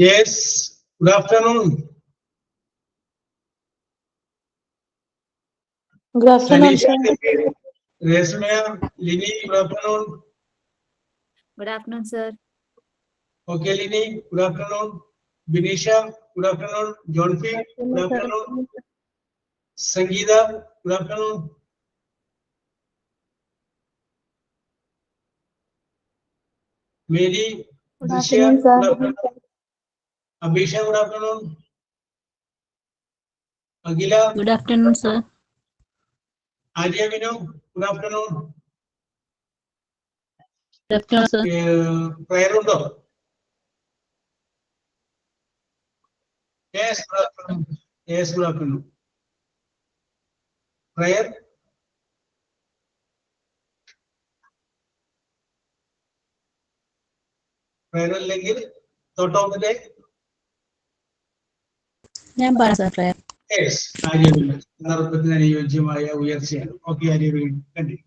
Yes, good afternoon. Good afternoon, sir. Resmia, Lini, good afternoon. Good afternoon, sir. Okay, Lini, good afternoon. Binisha, good afternoon. Jonfi, good afternoon. Sangeeta, good afternoon. Mary, Good Drisha, afternoon, sir. good afternoon. Abhisha, good afternoon. Agila, Good afternoon, sir. Arya Vinu, good afternoon. Good afternoon, sir. Prayer undo? Yes, good afternoon. Yes, good afternoon. Prayer? Prayer അല്ലെങ്കിൽ thought of the day? ഞാൻ പറയാം sir prayer. Yes, ആര്യവീട് സന്ദർഭത്തിന് അനുയോജ്യമായ ഉയർച്ചയാണ്. Okay, ആര്യവീട് continue.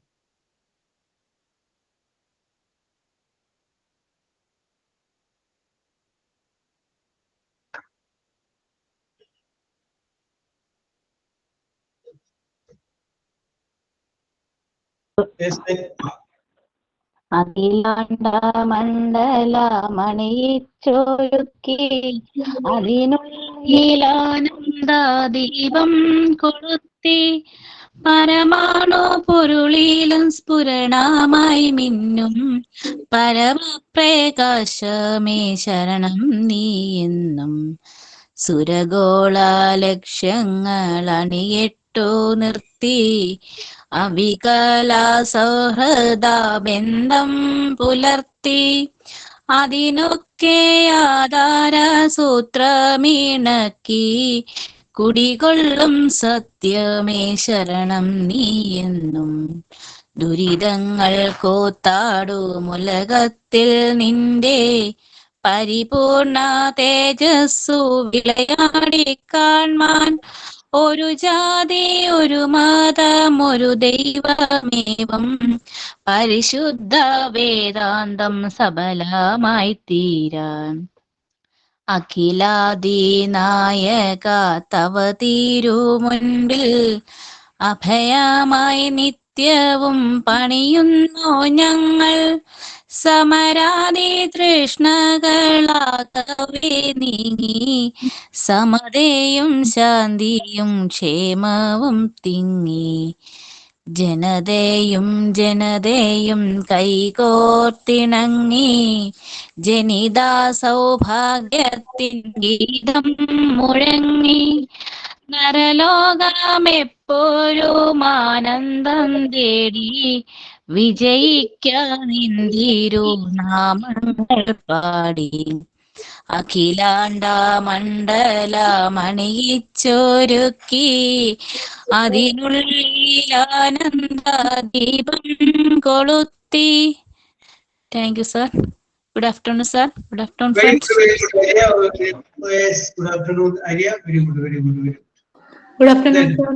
അഖിലാണ്ട മണ്ഡല മണിയിച്ചൊരുക്കി അതിനുള്ളിലാനന്ദ ദീപം കൊളുത്തി പരമാണു പൊരുളിലും സ്ഫുരണമായി മിന്നും പരമപ്രകാശമേ ശരണം നീ എന്നും സുരഗോള ലക്ഷ്യങ്ങൾ അണിയിട്ടു നിർത്തി അവികല സൗഹൃദ ബന്ധം പുലർത്തി അതിനൊക്കെ ആധാര സൂത്രമിണക്കി കുടികൊള്ളും സത്യമേ ശരണം നീ എന്നും ദുരിതങ്ങൾ കോത്താടുമുലകത്തിൽ നിന്റെ പരിപൂർണ തേജസ്സു വിളയാടി കാൺമാൻ ഒരു ജാതി ഒരു മതം ഒരു ദൈവമേവം പരിശുദ്ധ വേദാന്തം സബലമായി തീരാൻ അഖിലാദിനായക തവ തിരുമുൻപിൽ അഭയമായി നിത്യവും പണിയുന്നു ഞങ്ങൾ സമരാദി തൃഷ്ണകളാകവേ നീങ്ങി സമതയും ശാന്തിയും ക്ഷേമവും തിങ്ങി ജനതയും കൈകോർത്തിണങ്ങി ജനിത സൗഭാഗ്യത്തിൻ ഗീതം മുഴങ്ങി നരലോകമെപ്പോഴും ആനന്ദം തേടി വിജയിക്കാനിന്തിരു നാമങ്ങൾ പാടി അഖിലാണ്ട മണ്ഡല മണിയിച്ചൊരുക്കി അതിനുള്ളിലാനന്ദ ദീപം കൊളുത്തി. Thank you sir. Good afternoon, sir. Good afternoon, friends. Yes, good afternoon, Arya. Very good, very good, very good. Good afternoon, sir.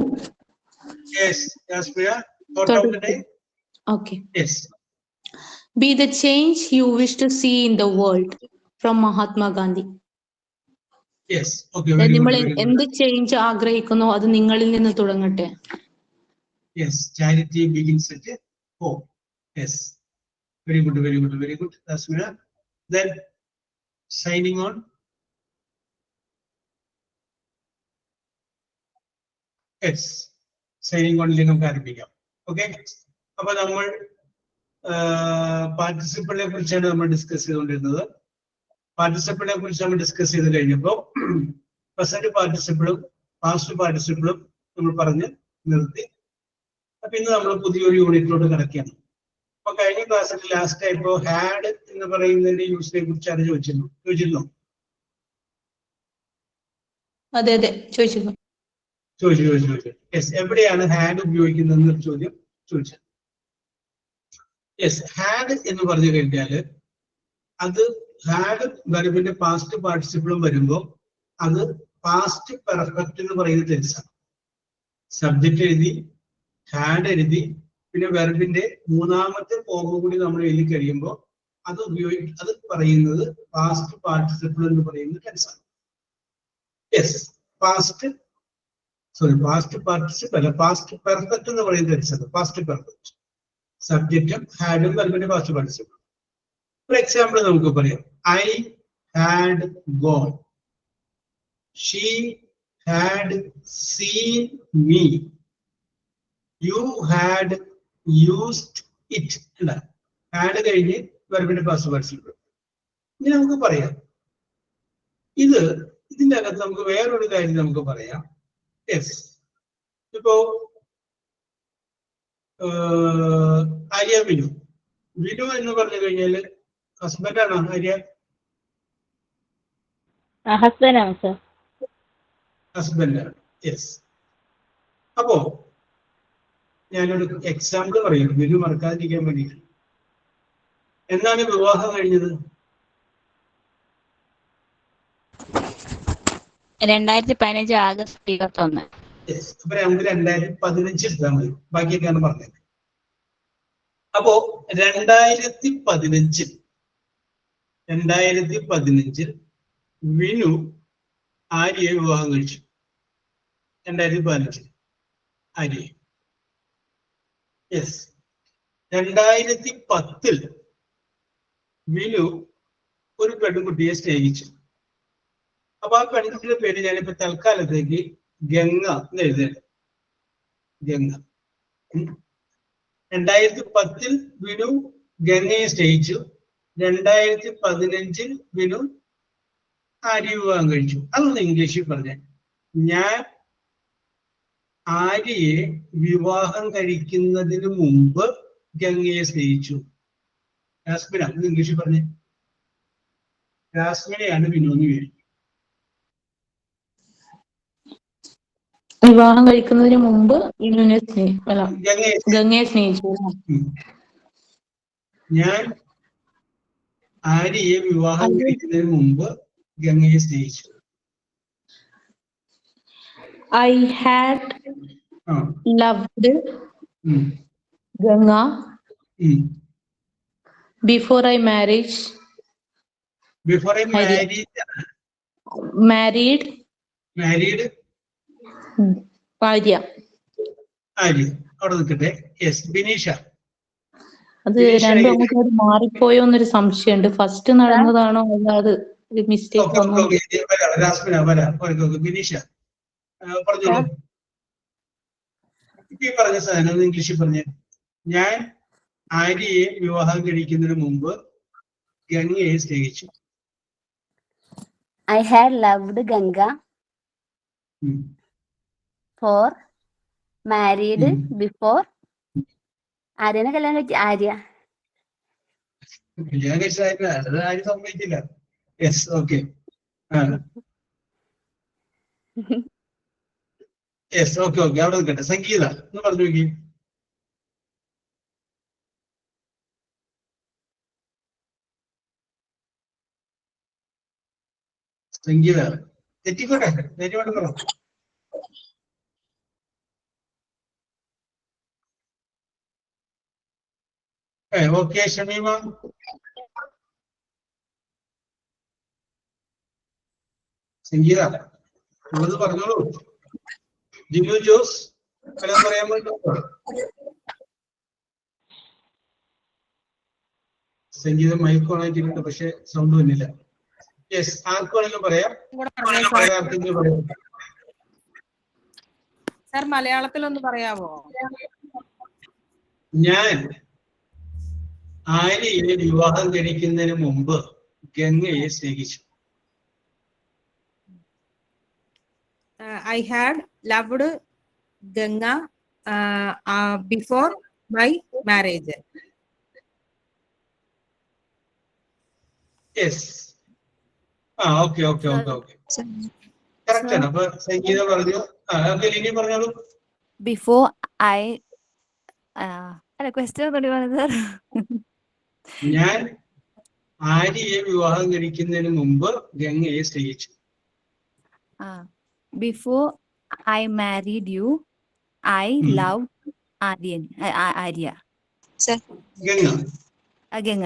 Yes, Yasmina, thought of the day? Okay. Yes. Be the change you wish to see in the world. From Mahatma Gandhi. Yes, okay, very good, നിങ്ങൾ very good. എന്ത് change ആഗ്രഹിക്കുന്നോ അത് നിങ്ങളിൽ നിന്ന് തുടങ്ങട്ടെ. Yes, charity begins at home. Yes, very good, very good, very good. Yasmina. Then signing on. Yes, signing on നമുക്ക് ആരംഭിക്കാം. Okay, അപ്പൊ നമ്മൾ പാർട്ടിസിപ്പിളിനെ കുറിച്ചാണ് നമ്മൾ ഡിസ്കസ് ചെയ്തുകൊണ്ടിരുന്നത്. പാർട്ടിസിപ്പിളിനെ കുറിച്ച് നമ്മൾ ഡിസ്കസ് ചെയ്ത് കഴിഞ്ഞപ്പോൾ പ്രസന്റ് പാർട്ടിസിപ്പിളും പാസ്റ്റ് പാർട്ടിസിപ്പിളും നമ്മൾ പറഞ്ഞ് നിർത്തി. അപ്പൊ ഇന്ന് നമ്മൾ പുതിയൊരു യൂണിറ്റിലോട്ട് കിടക്കുകയാണ്. അപ്പൊ കഴിഞ്ഞ ക്ലാസ്സിൽ ലാസ്റ്റ് ആയപ്പോ ഹാഡ് എന്ന് പറയുന്നതിന്റെ യൂസിനെ കുറിച്ചാണ് ചോദിച്ചിരുന്നു. അതെ അതെ ചോദിച്ചിരുന്നു. ചോദിച്ചു. യെസ്, എവിടെയാണ് ഹാഡ് ഉപയോഗിക്കുന്നതെന്ന് ചോദ്യം ചോദിച്ചത്. യെസ്, ഹാഡ് എന്ന് പറഞ്ഞു കഴിഞ്ഞാല് അത് ഹാഡ് വെർബിന്റെ പാസ്റ്റ് പാർട്ടിസിപ്പിളും വരുമ്പോൾ അത് പാസ്റ്റ് പെർഫെക്റ്റ് എന്ന് പറയുന്ന ടെൻസാണ്. സബ്ജക്റ്റ് എഴുതി, ഹാഡ് എഴുതി, പിന്നെ വെർബിന്റെ മൂന്നാമത്തെ ഫോം കൂടി നമ്മൾ എഴുതി കഴിയുമ്പോൾ അത് പറയുന്നത് പാസ്റ്റ് പാർട്ടിസിപ്പിൾ എന്ന് പറയുന്ന ടെൻസാണ്. യെസ്, പാസ്റ്റ് പാർട്ടിസിപ്പിൾ അല്ല, പാസ്റ്റ് പെർഫെക്റ്റ് എന്ന് പറയുന്ന ടെൻസാണ് പാസ്റ്റ് പെർഫെക്റ്റ്. സബ്ജക്റ്റും ഹാഡും വെർബിന്റെ പാസ്റ്റ് പാർട്ടിസിപ്പിൾ. ഫോർ എക്സാമ്പിൾ നമുക്ക് പറയാം, I had gone, she had seen me, you had used it. അല്ല, ഹാഡ് കഴിഞ്ഞ് വെർബിന്റെ പാസ്റ്റ് പാർട്ടിസിപ്പിൾ. ഇനി നമുക്ക് പറയാം, ഇതിന്റെ അകത്ത് നമുക്ക് വേറൊരു കാര്യം നമുക്ക് പറയാം. യെസ്, ഇപ്പോ ആര്യ വിനു എന്ന് പറഞ്ഞു കഴിഞ്ഞാല് ഹസ്ബൻഡാണോ ആര്യ? ഹസ്ബൻഡാണ് സർ. ഹസ്ബൻഡാണ്. യെസ്. അപ്പോ ഞാനൊരു എക്സാമ്പിൾ പറയും, വിനു മറക്കാതിരിക്കാൻ വേണ്ടിയിട്ട്. എന്നാണ് വിവാഹം കഴിഞ്ഞത്? 2015 ആഗസ്റ്റ് 21. അപ്പൊ നമുക്ക് 2015 എടുത്താൽ മതി, ബാക്കിയൊക്കെയാണ് പറഞ്ഞത്. അപ്പോ 2015 വിനു ആര്യയെ വിവാഹം കഴിച്ചു. 2015 ആര്യയെ. യെസ്. 2010 വിനു ഒരു പെൺകുട്ടിയെ സ്നേഹിച്ചു. അപ്പൊ ആ പെൺകുട്ടിയുടെ പേര് ഞാനിപ്പോ തൽക്കാലത്തേക്ക് ഗംഗ എന്ന് എഴുതേണ്ട. ഗംഗ. 2010 വിനു ഗംഗയെ സ്നേഹിച്ചു. 2015 വിനു ആര്യ വിവാഹം കഴിച്ചു. അതൊന്ന് ഇംഗ്ലീഷിൽ പറഞ്ഞേ. ഞാൻ ആര്യയെ വിവാഹം കഴിക്കുന്നതിന് മുമ്പ് ഗംഗയെ സ്നേഹിച്ചു. രാസ്മിന, അത് ഇംഗ്ലീഷിൽ പറഞ്ഞേ. രാസ്മിനെയാണ് വിനു എന്ന് പേര്. വിവാഹം കഴിക്കുന്നതിന് മുമ്പ് ഗംഗയെ സ്നേഹിച്ചു. ഞാൻ ആര്യയെ വിവാഹം കഴിക്കുന്നതിന് മുമ്പ് ഗംഗയെ സ്നേഹിച്ചു. I had loved Ganga before I married Arya. അവിടെ നിൽക്കട്ടെ. യെസ്, ബിനീഷ. അത് രണ്ടും അങ്ങോട്ട് മാറിപ്പോയോ എന്നൊരു സംശയമുണ്ട്. ഫസ്റ്റ് നടന്നതാണോ അല്ലാതെ മിസ്റ്റേക്ക് ആണോ? ബിനീഷ പറഞ്ഞോളൂ. ഈ പറഞ്ഞ സാധനം ഇംഗ്ലീഷിൽ പറഞ്ഞ. ഞാൻ ആര്യയെ വിവാഹം കഴിക്കുന്നതിന് മുമ്പ് ഗംഗയെ സ്നേഹിച്ചു. I had loved Ganga for married before ആര്യനെ കല്യാണം കഴിച്ചു. കല്യാണം കഴിച്ചതായിട്ട് അത് ആരും സമ്മതിക്കില്ല. Yes, okay. Yes, okay. അവിടെ നിൽക്കട്ടെ. സംഗീത എന്ന് പറഞ്ഞു നോക്കി. സംഗീത തെറ്റിക്കോട്ടെ, തെറ്റിക്കോട്ടെ പറ. ഓക്കെ. ഷമീമ. സംഗീത ഉള്ളത് പറഞ്ഞോളൂ. ജിനു ജോസ് എല്ലാം പറയാൻ പറ്റുമോ? സംഗീതം മൈക്ക് ഓൺ ആക്കിയിട്ടുണ്ട്, പക്ഷെ സൗണ്ട് വന്നില്ല. യെസ്, ആർക്കാണെങ്കിലും പറയാം. സർ മലയാളത്തിലൊന്ന് പറയാമോ? ഞാൻ ആര്യയെ വിവാഹം കഴിക്കുന്നതിന് മുമ്പ് ഗംഗയെ സ്നേഹിച്ചു. I had loved Ganga before my marriage. Yes. Okay. Correct ആണ്. അപ്പൊ സംഗീത പറഞ്ഞു. ഇനി പറഞ്ഞോളൂ. Before I question sir. ഞാൻ ആര്യയെ വിവാഹം കഴിക്കുന്നതിന് മുമ്പ് ഗംഗയെ സ്നേഹിച്ചു. Before I married you I love Arya. Ganga.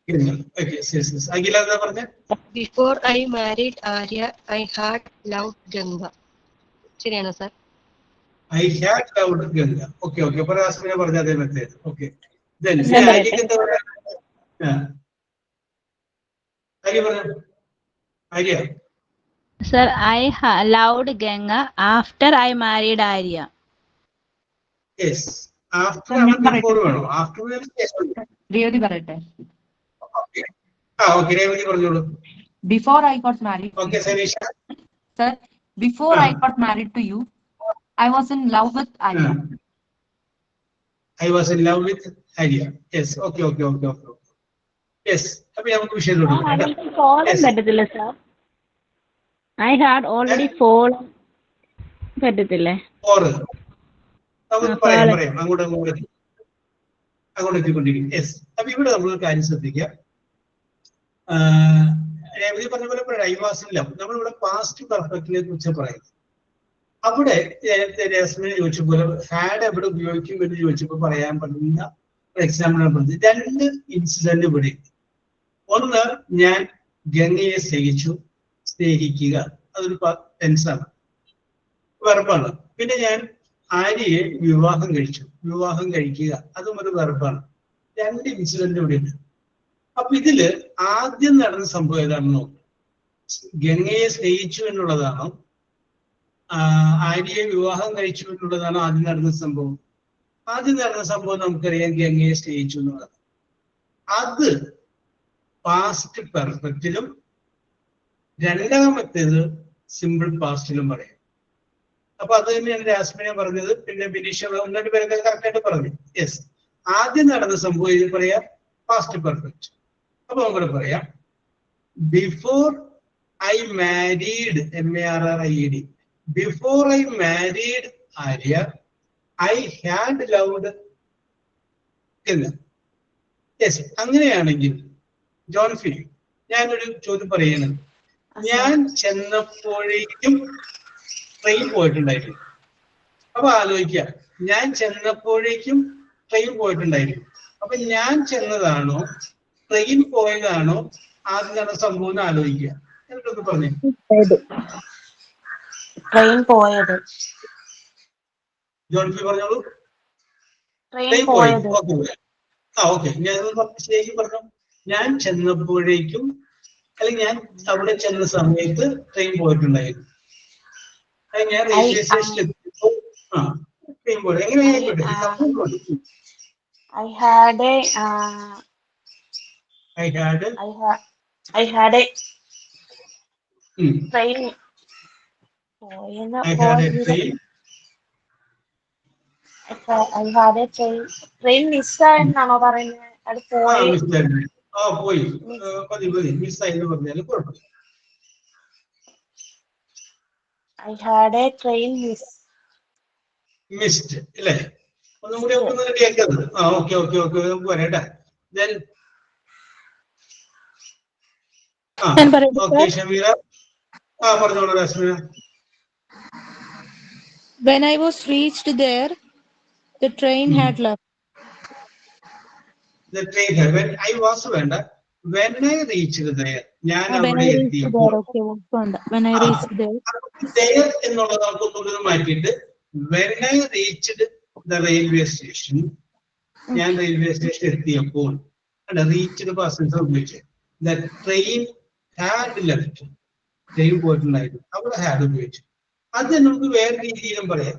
Okay, yes. Akhila എന്താ പറഞ്ഞ? Before I married Arya, I had loved Ganga. ശരിയാണോ sir? I had loved Ganga. Okay. അപ്പൊ റാസ്മിനെ പറഞ്ഞ അതേ മെത്തേഡ്. Okay. Then ഞാൻ പറയട്ടെ. ആര്യക്ക് എന്താ പറയാ? ആര്യ പറഞ്ഞ. Arya. Sir, I loved Ganga after I married Arya. Yes. After ഞാൻ before പറയട്ടെ. വേണോ? After രേവതി പറയട്ടെ. Okay, രേവതി പറഞ്ഞോളൂ. Before I got married. Okay, Sanisha. Sir, before I got married to you, I was in love with Arya. I was in love with Arya. Yes. Okay. Yes. അപ്പൊ നമുക്ക് വിഷയത്തിലോട്ട് പോകാം. Fallen പറ്റത്തില്ല sir. I had already fallen പറ്റത്തില്ലേ? നമുക്ക് പറയാം അങ്ങോട്ട് എത്തിക്കൊണ്ടിരിക്കും. Yes. അപ്പൊ ഇവിടെ നമ്മൾ കാര്യം ശ്രദ്ധിക്കുക. രേവതി പറഞ്ഞ പോലെ ഐ വാസ് ഇൻ ലവ്. നമ്മളിവിടെ പാസ്റ്റ് പെർഫെക്റ്റിനെ കുറിച്ച് പറയുന്നത്. അവിടെ നേരത്തെ രേസ്മിനെ ചോദിച്ച പോലെ ഹാഡ് എവിടെ ഉപയോഗിക്കും എന്ന് ചോദിച്ചപ്പോൾ പറയാൻ പറ്റുന്ന ഒരു എക്സാമ്പിൾ പറഞ്ഞത് 2 ഇൻസിഡന്റ് ഇവിടെ. ഒന്ന്, ഞാൻ ഗംഗയെ സ്നേഹിക്കുക, അതൊരു ടെൻസാണ്, വെർബാണ്. പിന്നെ ഞാൻ ആര്യയെ വിവാഹം കഴിക്കുക, അതും ഒരു വെർബാണ്. 2 ഇൻസിഡന്റ് ഇവിടെ ഉണ്ട്. അപ്പൊ ഇതില് ആദ്യം നടന്ന സംഭവം ഏതാണെന്ന് നോക്കും. ഗംഗയെ സ്നേഹിച്ചു എന്നുള്ളതാണോ ആര്യയെ വിവാഹം കഴിച്ചു എന്നുള്ളതാണോ ആദ്യം നടന്ന സംഭവം? ആദ്യം നടന്ന സംഭവം നമുക്കറിയാം, ഗംഗയെ സ്നേഹിച്ചു എന്നുള്ളതാണ്. അത് പാസ്റ്റ് പെർഫെക്റ്റിലും രണ്ടാമത്തേത് സിമ്പിൾ പാസ്റ്റിലും പറയാം. അപ്പൊ അത് തന്നെയാണ് രാസ്മിനെ പറഞ്ഞത്. പിന്നെ ബിനീഷ 1-2 പേരൊക്കെ കറക്റ്റ് ആയിട്ട് പറഞ്ഞു. യെസ്, ആദ്യം നടന്ന സംഭവം ഇത് പറയാം പാസ്റ്റ് പെർഫെക്റ്റ്. അപ്പൊ നമുക്ക് പറയാം before I married MARRIED. Before I married Arya I had loved എന്ന്. യെസ്, അങ്ങനെയാണെങ്കിൽ ജോൺ ഫി, ഞാനൊരു ചോദ്യം പറയുന്നത്. ഞാൻ ചെന്നപ്പോഴേക്കും ട്രെയിൻ പോയിട്ടുണ്ടായിരുന്നു. അപ്പൊ ആലോചിക്കുക, ഞാൻ ചെന്നപ്പോഴേക്കും ട്രെയിൻ പോയിട്ടുണ്ടായിരുന്നു. അപ്പൊ ഞാൻ ചെന്നതാണോ ട്രെയിൻ പോയതാണോ ആദ്യം നടന്ന സംഭവം എന്ന് ആലോചിക്കുക. എന്നിട്ടൊന്ന് പറഞ്ഞു. ട്രെയിൻ പോയത്. ജോൺ ഫി പറഞ്ഞോളൂ. ട്രെയിൻ പോയത്. ഓക്കെ, ഞാൻ ശരിക്കും പറഞ്ഞു. ഞാൻ ചെന്നപ്പോഴേക്കും അല്ലെങ്കിൽ ഞാൻ അവിടെ ചെന്ന സമയത്ത് ട്രെയിൻ പോയിട്ടുണ്ടായിരുന്നു. ഞാൻ റെയിൽവേ സ്റ്റേഷനിൽ എത്തിയപ്പോൾ ട്രെയിൻ പോയി. എങ്ങനെയായിക്കോട്ടെ, I had a train. Train മിസ്സായെന്നാണോ പറയുന്നത്? അത് പോയി മതി മിസ്സായി എന്ന് പറഞ്ഞാല് കുഴപ്പമില്ല. I had a train missed അല്ലേ? ഒന്നും കൂടി ഒന്ന് കേൾക്കുന്നത്. ഓക്കെ നമുക്ക് പറയട്ടെ. ഓക്കെ ഷമീറ, പറഞ്ഞോളൂ രശ്മിന. When I was reached there, the train had left. The train had. When I was വേണ്ട, when I reached there, ഞാൻ അവിടെ എത്തിയപ്പോൾ. When I reached there. There എന്നുള്ളത് നമുക്കൊന്നുകൂടി മാറ്റിയിട്ട് when I reached the railway station, ഞാൻ railway station എത്തിയപ്പോൾ reached passenger ഉപയോഗിച്ചത്. The train had left. Train പോയിട്ടുണ്ടായിരുന്നു, അവിടെ ഹാഡ് ഉപയോഗിച്ചു. അത് നമുക്ക് വേറെ രീതിയിലും പറയാം.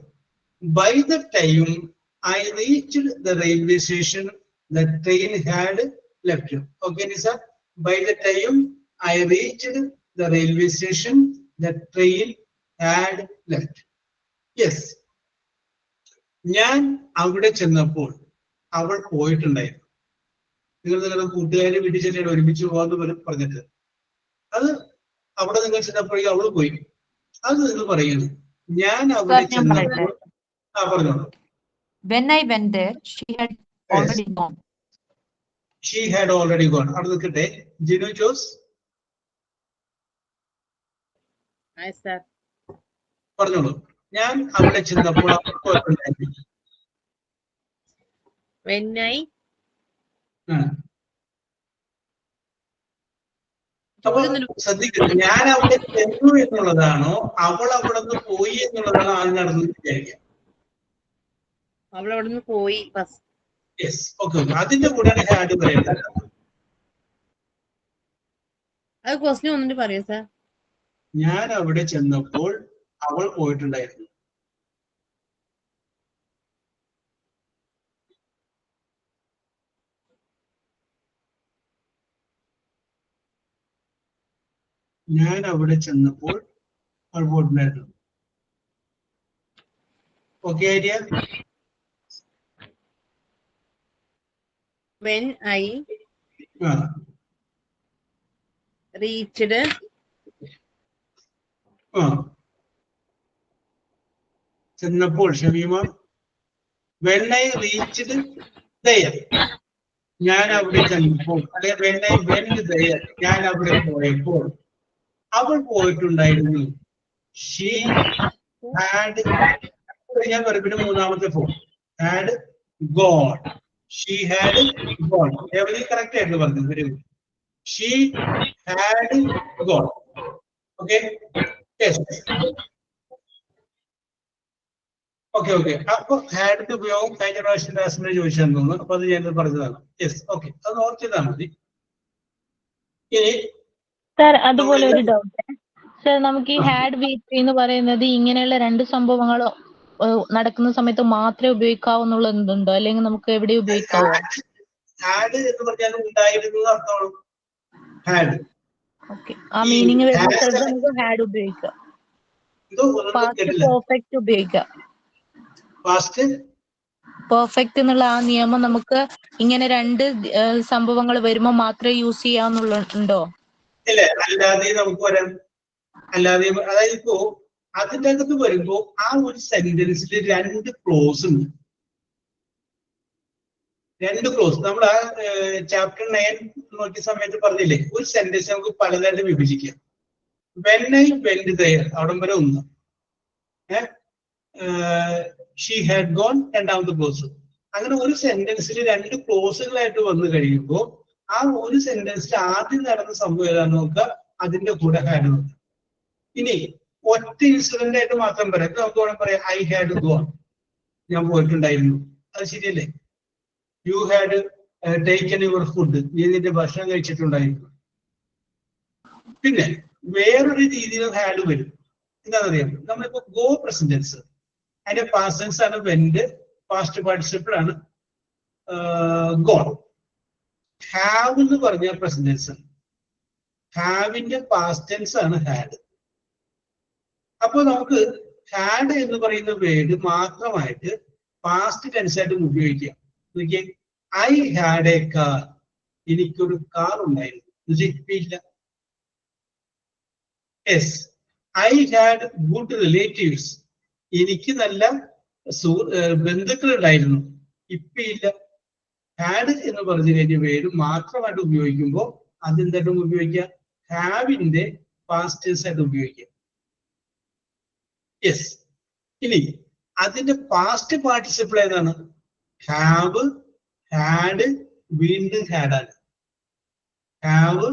By the time I reached the railway station, the train had left. Okay, Nisa? By the time I reached the railway station, the train had left. Yes. ഞാൻ അവിടെ ചെന്നപ്പോൾ അവൾ പോയിട്ടുണ്ടായിരുന്നു. നിങ്ങളുടെ കൂട്ടുകാരെ വീട്ടിൽ ചെല്ലാണ് ഒരുമിച്ച് പോകാന്ന് പറഞ്ഞിട്ട് അത് അവിടെ നിങ്ങൾ ചെന്നപ്പോഴേക്കും അവള് പോയി. അത് നിങ്ങൾ പറയുന്നു. ഞാൻ അവിടെ ചെന്നപ്പോൾ പറഞ്ഞോളൂ. When I went there, she had already gone. She had already gone. അവിടെ നിൽക്കട്ടെ. ജിനു ജോസ് പറഞ്ഞോളൂ. ഞാൻ അവിടെ ചെന്നപ്പോൾ When I അപ്പൊ ശ്രദ്ധിക്കുന്നു, ഞാൻ അവിടെ ചെന്നു എന്നുള്ളതാണോ അവൾ അവിടെ നിന്ന് പോയി എന്നുള്ളതാണോ ആദ്യം നടന്നു വിചാരിക്കാം. അവൾ അവിടെ നിന്ന് പോയി. Yes, okay okay. അതിന്റെ കൂടെയാണ് ഹാഡ് പറയേണ്ടത്. അത് ക്വസ്റ്റ്യൻ ഒന്നിട്ട് പറയൂ സാർ. ഞാൻ അവിടെ ചെന്നപ്പോൾ അവൾ പോയിട്ടുണ്ടായിരുന്നു. ഞാൻ അവിടെ ചെന്നപ്പോൾ അവൾ പോയിട്ടുണ്ടായിരുന്നു. Okay idea? When I reached ചെന്നപ്പോൾ Shameema, when I reached there, ഞാൻ അവിടെ ചെന്നപ്പോൾ, അല്ലെങ്കിൽ when I went there, ഞാൻ അവിടെ പോയപ്പോൾ അവൾ പോയിട്ടുണ്ടായിരുന്നു. She had, ഞാൻ പറയുമ്പോൾ മൂന്നാമത്തെ form had gone. She had gone. Everything correct ആയിട്ട് പറഞ്ഞു. Very good. She had gone. Okay. Yes. Okay, okay. അപ്പൊ ഹാഡിന്റെ ഉപയോഗം കഴിഞ്ഞ പ്രാവശ്യം രാസ്മിനെ ചോദിച്ചാന്ന് തോന്നുന്നു. അപ്പൊ അത് ഞാൻ പറഞ്ഞതാണ്. Yes, okay. അത് ഓർത്തിട്ടാൽ മതി. ഇനി സാർ അതുപോലെ ഒരു ഡൗട്ട് സാർ, നമുക്ക് ഈ ഹാഡ് വീറ്റ് എന്ന് പറയുന്നത് ഇങ്ങനെയുള്ള രണ്ട് സംഭവങ്ങളോ നടക്കുന്ന സമയത്ത് മാത്രമേ ഉപയോഗിക്കാവുന്നുള്ളതുണ്ടോ, അല്ലെങ്കിൽ നമുക്ക് എവിടെ ഉപയോഗിക്കാവോ? ഹാഡ് എന്ന് പറഞ്ഞാൽ ഉണ്ടായിരുന്നു അർത്ഥമാണ് ഹാഡ്. ഓക്കെ, ആ മീനിങ് വരുന്ന സ്ഥലത്ത് നമുക്ക് ഹാഡ് ഉപയോഗിക്കാം. പാസ്റ്റ് പെർഫെക്റ്റ് ഉപയോഗിക്കാം. പാസ്റ്റ് പെർഫെക്റ്റ് എന്നുള്ള ആ നിയമം നമുക്ക് ഇങ്ങനെ രണ്ട് സംഭവങ്ങൾ വരുമ്പോൾ മാത്രമേ യൂസ് ചെയ്യാവുന്നുണ്ടോ? ഇല്ല, അല്ലാതെ നമുക്ക് വരാം. അല്ലാതെ അതായത് ഇപ്പോ അതിൻ്റെ അകത്ത് വരുമ്പോ ആ ഒരു സെന്റൻസിൽ രണ്ട് ക്ലോസ് ഉണ്ട്. രണ്ട് ക്ലോസ് നമ്മൾ ആ ചാപ്റ്റർ 9 നോക്കിയ സമയത്ത് പറഞ്ഞില്ലേ, ഒരു സെന്റൻസ് നമുക്ക് പലതായിട്ട് വിഭജിക്കാം. when I went there, അവിടം വരെ ഒന്ന്. she had gone, രണ്ടാമത്തെ ക്ലോസ്. അങ്ങനെ ഒരു സെന്റൻസിൽ രണ്ട് ക്ലോസുകളായിട്ട് വന്നു കഴിയുമ്പോൾ ആ ഒരു സെന്റൻസിൽ ആദ്യം നടന്ന സംഭവം ഏതാണെന്ന് നോക്കുക, അതിന്റെ കൂടെ ഹാഡ് നോക്കുക. ഇനി ഒറ്റ ഇൻസിഡന്റ് ആയിട്ട് മാത്രം പറയാം. നമുക്ക് വേണം പറയാം ഐ ഹാഡ് ഗോൺ, ഞാൻ പോയിട്ടുണ്ടായിരുന്നു. അത് ശരിയല്ലേ? You had taken your food, നീ നിന്റെ ഭക്ഷണം കഴിച്ചിട്ടുണ്ടായിരുന്നു. പിന്നെ വേറൊരു രീതിയിൽ ഹാഡ് വരും. എന്താണെന്നറിയാം, നമ്മളിപ്പോ ഗോ പ്രസന്റൻസ്, അതിന്റെ പാസ്റ്റ് ടെൻസ് ആണ് വെന്റ്, പാസ്റ്റ് പാർട്ടിസിപ്പിൾ ആണ് ഗോൺ. ഹാവ് എന്ന് പറഞ്ഞ പ്രസന്റൻസ്, ഹാവിന്റെ പാസ്റ്റ് ടെൻസ് ആണ് ഹാഡ്. അപ്പൊ നമുക്ക് ഹാഡ് എന്ന് പറയുന്ന വേർഡ് മാത്രമായിട്ട് പാസ്റ്റ് ടെൻസ് ആയിട്ട് ഉപയോഗിക്കാം. നോക്കിയേ, ഐ ഹാഡ് എ കാർ, എനിക്കൊരു കാർ ഉണ്ടായിരുന്നു. Yes, I had good relatives, എനിക്ക് നല്ല ബന്ധുക്കൾ ഉണ്ടായിരുന്നു. ഇപ്പൊ ഇല്ല. ഹാഡ് എന്ന് പറഞ്ഞു കഴിഞ്ഞ വേർഡ് മാത്രമായിട്ട് ഉപയോഗിക്കുമ്പോൾ അതെന്തായിട്ടും ഉപയോഗിക്കാം, ഹാവിന്റെ പാസ്റ്റ് ടെൻസ് ആയിട്ട് ഉപയോഗിക്കാം. യെസ്. ഇനി അതിന്റെ പാസ്റ്റ് പാർട്ടിസിപ്പിൾ ഏതാണ്? ഹാവ്, ഹാഡ്, വീണ്ടും ഹാഡാണ്. Have,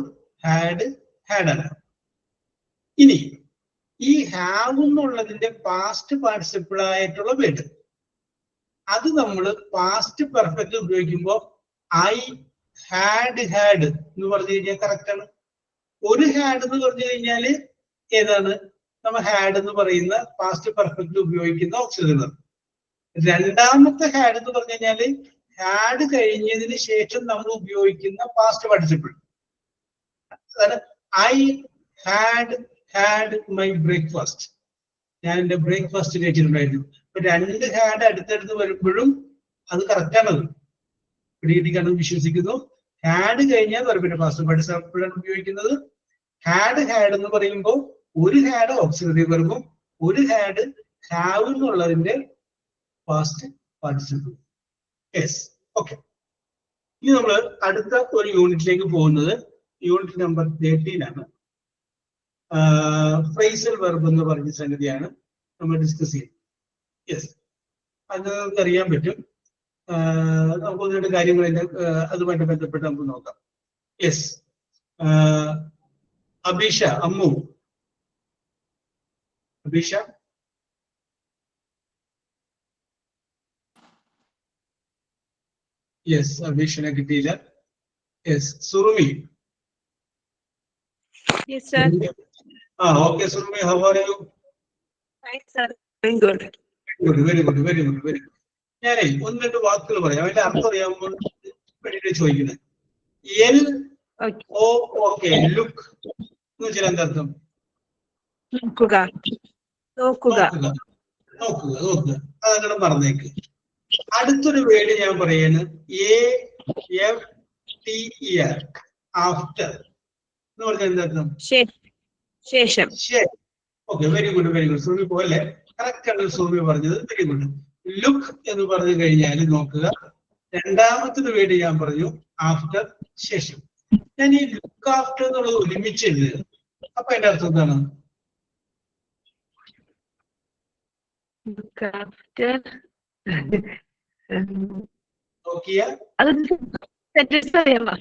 had, ഹാഡാണ്. ഇനി ഈ ഹാവ് എന്നുള്ളതിന്റെ പാസ്റ്റ് പാർട്ടിസിപ്പിൾ ആയിട്ടുള്ള വേർഡ്, അത് നമ്മൾ പാസ്റ്റ് പെർഫെക്റ്റ് ഉപയോഗിക്കുമ്പോൾ ഐ ഹാഡ് ഹാഡ് എന്ന് പറഞ്ഞു കഴിഞ്ഞാൽ കറക്റ്റ് ആണ്. ഒരു ഹാഡ് എന്ന് പറഞ്ഞു കഴിഞ്ഞാല് ഏതാണ്? നമ്മൾ ഹാഡ് എന്ന് പറയുന്ന പാസ്റ്റ് പെർഫെക്റ്റ് ഉപയോഗിക്കുന്ന ഓക്സിലറി. രണ്ടാമത്തെ ഹാഡ് എന്ന് പറഞ്ഞു കഴിഞ്ഞാല് ഹാഡ് കഴിഞ്ഞതിന് ശേഷം നമ്മൾ ഉപയോഗിക്കുന്ന പാസ്റ്റ് പാർട്ടിസിപ്പിൾ. അതാണ് I had had my breakfast, ഞാൻ എന്റെ ബ്രേക്ക്ഫാസ്റ്റ് കഴിച്ചിട്ടുണ്ടായിരുന്നു. അപ്പൊ രണ്ട് ഹാഡ് അടുത്തടുത്ത് വരുമ്പോഴും അത് കറക്റ്റാണത്. പിടികിട്ടിക്കാണെന്ന് വിശ്വസിക്കുന്നു. ഹാഡ് കഴിഞ്ഞാൽ പിന്നെ പാസ്റ്റ് പാർട്ടിസിപ്പിൾ ആണ് ഉപയോഗിക്കുന്നത്. ഹാഡ് ഹാഡ് എന്ന് പറയുമ്പോൾ ഒരു ഹാഡ് ഓക്സിലറി വെർബും ഒരു ഹാഡ് ഹാവ് എന്നുള്ളതിന്റെ പാസ്റ്റ് പാർട്ടിസിപ്പിൾ. Yes, okay. ഇനി നമ്മൾ അടുത്ത ഒരു യൂണിറ്റിലേക്ക് പോകുന്നത് യൂണിറ്റ് നമ്പർ 13 ആണ്. ഫ്രേസൽ വെർബ് എന്ന് പറഞ്ഞ സംഗതിയാണ് നമ്മൾ ഡിസ്കസ് ചെയ്യുന്നത്. യെസ്, അത് നമുക്ക് അറിയാൻ പറ്റും. നമുക്ക് ഒന്ന് രണ്ട് കാര്യങ്ങൾ അതുമായിട്ട് ബന്ധപ്പെട്ട് നമുക്ക് നോക്കാം. യെസ്, അബീഷ, അമ്മു, അബീഷ. യെസ്, അബീഷിനെ കിട്ടിയില്ല. Yes, Surumi. Yes, sir. Okay Surumi, how are you? Right, sir. Very good. Good, very good, very good, very good. ഞാനേ ഒന്ന് രണ്ട് വാക്കുകൾ പറയാം, അതിന്റെ അർത്ഥം അറിയാൻ വേണ്ടിട്ട് ചോദിക്കുന്നത്. Okay. ഓക്കെ, ലുക്ക് എന്ന് വെച്ചാൽ എന്താ അർത്ഥം? നോക്കുക. നോക്കുക. നോക്കുക, നോക്കുക, നോക്കുക. അതങ്ങനെ മറന്നേക്ക്. അടുത്തൊരു വേർഡ് ഞാൻ പറയുന്നത് AFTER, ആഫ്റ്റർ എന്ന് പറഞ്ഞാൽ എന്താ അർത്ഥം? ശേഷം. Okay, very good, very good. Sumi പോലെ കറക്റ്റ് ആണ് സുമി പറഞ്ഞത്. Very good. ലുക്ക് എന്ന് പറഞ്ഞു കഴിഞ്ഞാൽ നോക്കുക. രണ്ടാമത്തെ വേർഡ് ഞാൻ പറഞ്ഞു ആഫ്റ്റർ, ശേഷം. ഞാൻ ഈ ലുക്ക് ആഫ്റ്റർ എന്നുള്ളത് ഒരുമിച്ച് എഴുതുക. അപ്പൊ അതിന്റെ അർത്ഥം എന്താണ്? Look after. നോക്കിയ അത് സെന്റൻസ് അറിയാമോ?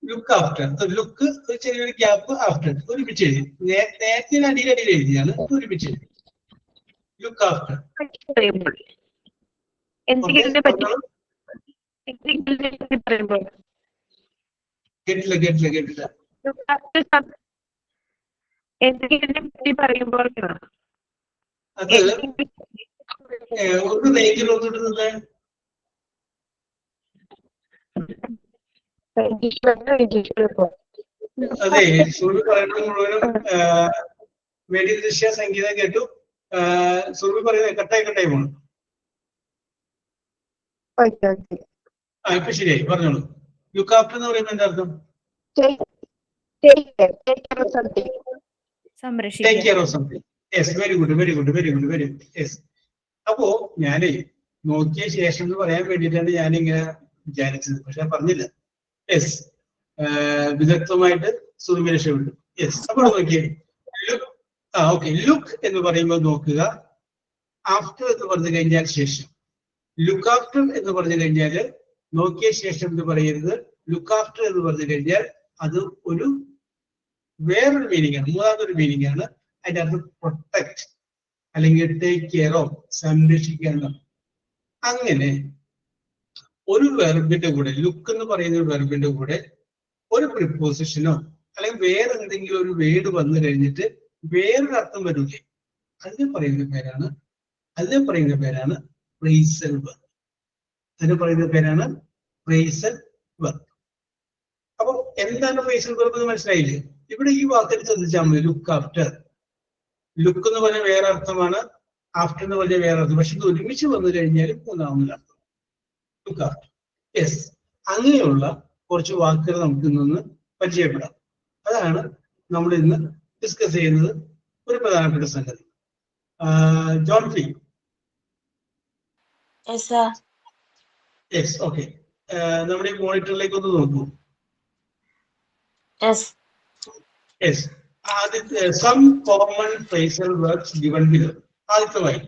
ലുക്ക് ആഫ്റ്റർ, ലുക്ക് ചെറിയൊരു ഗ്യാപ്പ്, ആഫ്റ്റർ ഒരുമിച്ച് എഴുതി. നേരത്തെ അടിയിൽ എഴുതിയാണ്, ഒരുമിച്ച് എഴുതി. Look after. എന്തെങ്കിലും പറ്റി പറയുമ്പോൾ കേട്ടില്ല. എന്തെങ്കിലും പറ്റി പറയുമ്പോൾ അത് ഒന്ന് നെയ്ക്കിൽ ഒന്നിടുന്നത്. അതെ, സുറുമി പറയുന്നത് മുഴുവനും വേദി ദൃശ്യ സംഗീതം കേട്ടു. സുറുമി പറയുന്നത് കട്ടായി പോകണം. ഇപ്പൊ ശരിയായി, പറഞ്ഞോളൂ. ലുക്ക് ആഫ്റ്റർ എന്ന് പറയുന്നത് എന്താ അർത്ഥം? Take care of something. Yes, very good, very good, very good, very good. Yes. അപ്പോ ഞാനേ നോക്കിയ ശേഷം എന്ന് പറയാൻ വേണ്ടിയിട്ടാണ് ഞാനിങ്ങനെ വിചാരിച്ചത്, പക്ഷെ പറഞ്ഞില്ല. യെസ്, വിദഗ്ധമായിട്ട് സുറുമി രക്ഷപ്പെട്ടു. യെസ്, അപ്പോൾ നോക്കിയേ. ഓക്കെ, ലുക്ക് എന്ന് പറയുമ്പോൾ നോക്കുക. ആഫ്റ്റർ എന്ന് പറഞ്ഞു കഴിഞ്ഞാൽ ശേഷം. ലുക്ക് ആഫ്റ്റർ എന്ന് പറഞ്ഞു കഴിഞ്ഞാൽ നോക്കിയ ശേഷം എന്ന് പറയരുത്. ലുക്ക് ആഫ്റ്റർ എന്ന് പറഞ്ഞു കഴിഞ്ഞാൽ അത് ഒരു വേറൊരു മീനിങ് ആണ്, മൂന്നാമതൊരു മീനിങ് ആണ്. അതിന്റെ അർത്ഥം പ്രൊട്ടക്ട് അല്ലെങ്കിൽ ടേക്ക് കെയർ ഓഫ്, സംരക്ഷിക്കുക എന്നാണ്. അങ്ങനെ ഒരു വെർബിന്റെ കൂടെ, ലുക്ക് എന്ന് പറയുന്ന ഒരു വെർബിന്റെ കൂടെ ഒരു പ്രിപ്പോസിഷനോ അല്ലെങ്കിൽ വേറെ എന്തെങ്കിലും ഒരു വേർഡ് വന്നു കഴിഞ്ഞിട്ട് വേറൊരു അർത്ഥം വരില്ലേ, അതിനെ പറയുന്ന പേരാണ് ഫ്രേസൽ വെർബ്. അതിന് പറയുന്ന പേരാണ് ഫ്രേസൽ വെർബ്. അപ്പൊ എന്താണ് ഫ്രേസൽ വെർബ് എന്ന് മനസ്സിലായില്ലേ? ഇവിടെ ഈ വാക്കിൽ ശ്രദ്ധിച്ചാൽ മതി. ലുക്ക് ആഫ്റ്റർ, ലുക്ക് എന്ന് പറഞ്ഞാൽ വേറെ അർത്ഥമാണ്, ആഫ്റ്റർ എന്ന് പറഞ്ഞാൽ വേറെ അർത്ഥം. പക്ഷെ ഇത് ഒരുമിച്ച് വന്നു കഴിഞ്ഞാൽ മൂന്നാമതൊരു അർത്ഥം, ലുക്ക് ആഫ്റ്റർ. യെസ്, അങ്ങനെയുള്ള കുറച്ച് വാക്കുകൾ നമുക്ക് ഇന്നൊന്ന് പരിചയപ്പെടാം. അതാണ് നമ്മൾ ഇന്ന് ഡിസ്കസ് ചെയ്യുന്നത്, ഒരു പ്രധാനപ്പെട്ട സംഗതി. ജോൺ ഫി. Yes, okay. നമ്മുടെ ഈ മോണിറ്ററിലേക്ക് ഒന്ന് നോക്കൂ. യെസ്, ആദ്യത്തെ some common phrasal verbs given below. ആദ്യത്തെ വായി.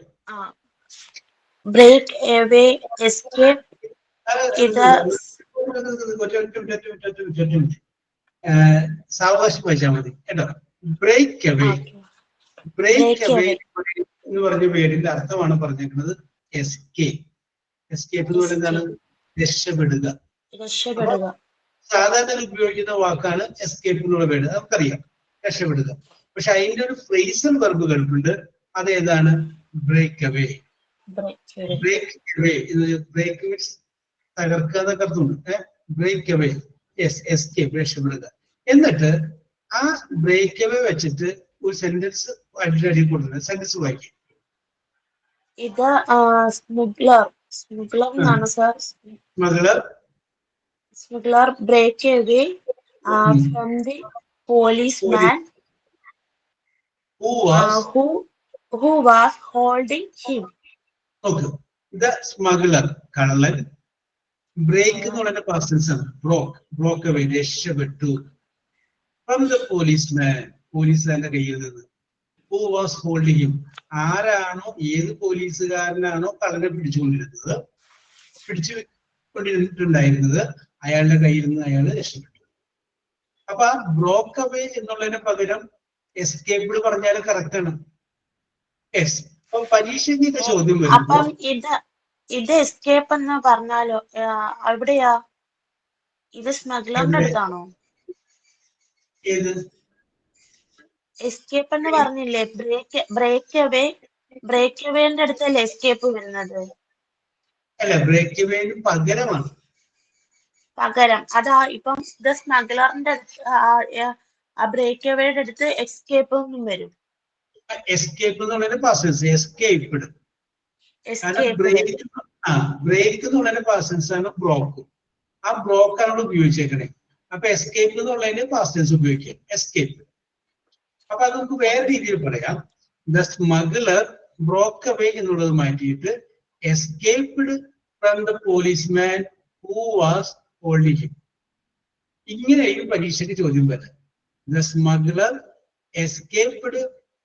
break away, escape, സാവകാശം വായിച്ചാൽ മതി കേട്ടോ. ബ്രേക്ക് അവേ, ബ്രേക്ക് അവേ എന്ന് പറഞ്ഞ പേരിന്റെ അർത്ഥമാണ് പറഞ്ഞിരിക്കുന്നത് എസ്കേപ്പ്. എസ്കേപ്പ് എന്ന് പറയുന്നത് എന്താണ്? രക്ഷപ്പെടുക. സാധാരണ ഉപയോഗിക്കുന്ന വാക്കാണ് എസ്കേപ്പ് എന്നുള്ള പേര്, നമുക്കറിയാം, രക്ഷപ്പെടുക. പക്ഷെ അതിന്റെ ഒരു ഫ്രേസൽ വെർബ് കേൾപ്പുണ്ട്. അത് ഏതാണ്? Break away. Break away, break means തകർക്കുക എന്നൊക്കെ അർത്ഥമുണ്ട്. ബ്രേക്ക് അവേ, യെസ്, എസ്കേപ്പ്, രക്ഷപ്പെടുക. എന്നിട്ട് ആ ബ്രേക്ക് അവേ വെച്ചിട്ട് ഒരു സെന്റൻസ് അടിയിൽ കൊടുക്കുന്നത്. സെന്റൻസ് വായിക്കും. ഇത് സ്മുഗ്ലർ എന്നാണ് സാർ. Smuggler break away from the policeman who was holding him. Okay, the smuggler, കള്ളൻ. ബ്രേക്ക് എന്ന് പറയുന്ന പാസ്റ്റ് ടെൻസ് ആണ്. ബ്രോക്ക് അവേ, രക്ഷപ്പെട്ടു. ഫ്രം ദ പോലീസ്മാൻ, പോലീസുകാരന്റെ കയ്യിൽ നിന്ന്. ഹു വാസ് ഹോൾഡിംഗ് ഹിം, ആരാണോ, ഏത് പോലീസുകാരനാണോ കള്ളനെ പിടിച്ചുകൊണ്ടിരുന്നിട്ടുണ്ടായിരുന്നത്, അയാളുടെ കയ്യിൽ നിന്ന് അയാൾ രക്ഷപ്പെട്ടു. അപ്പൊ ആ ബ്രോക്ക് അവേ എന്നുള്ളതിന് പകരം എസ്കേപ്ഡ് പറഞ്ഞാൽ കറക്റ്റ് ആണ്. യെസ്. അപ്പൊ പരീക്ഷയ്ക്ക് ഇത് ചോദ്യം വരുമ്പോ അപ്പം ഇത് എസ്കേപ്പ് എന്ന് പറഞ്ഞാലോ എവിടെയാ ഇത് സ്മഗ്ലറിന്റെ എവിടെ? അടുത്താണോ? ഏത്? എസ്കേപ്പ് എന്ന് പറഞ്ഞില്ലേ, ബ്രേക്ക് അവേന്റെ അടുത്തല്ലേ എസ്കേപ്പ് വരുന്നത്? അല്ല, ബ്രേക്ക് അവേന് പകരമാണ്. പകരം അതാ ഇപ്പം ഇത് സ്മഗ്ലറിന്റെ അടുത്ത് ആ ബ്രേക്ക് അവേയുടെ അടുത്ത് എസ്കേപ്പ് എന്നും വരും. എസ്കേപ്പ് എന്നുള്ളതിന് പാസൻസ് എസ്കേപ്ഡ്. കാരണം എസ്കേപ്പ് ബ്രേക്ക് എന്നുള്ളതിന്റെ പാസൻസ് ആണ് ബ്രോക്ക്. ആ ബ്രോക്കാണ് അവിടെ ഉപയോഗിച്ചേക്കണേ. അപ്പൊ എസ്കേപ്പ് എന്നുള്ളതിന് പാസൻസ് ഉപയോഗിക്കാം, എസ്കേപ്പ്. അപ്പൊ അത് നമുക്ക് വേറെ രീതിയിൽ പറയാം. ദ സ്മഗ്ലർ ബ്രോക്ക് അവേ എന്നുള്ളത് മാറ്റിയിട്ട് escaped from the policeman who was holding him. ഇങ്ങനെയും പരീക്ഷയ്ക്ക് ചോദ്യം വരാം. The smuggler escaped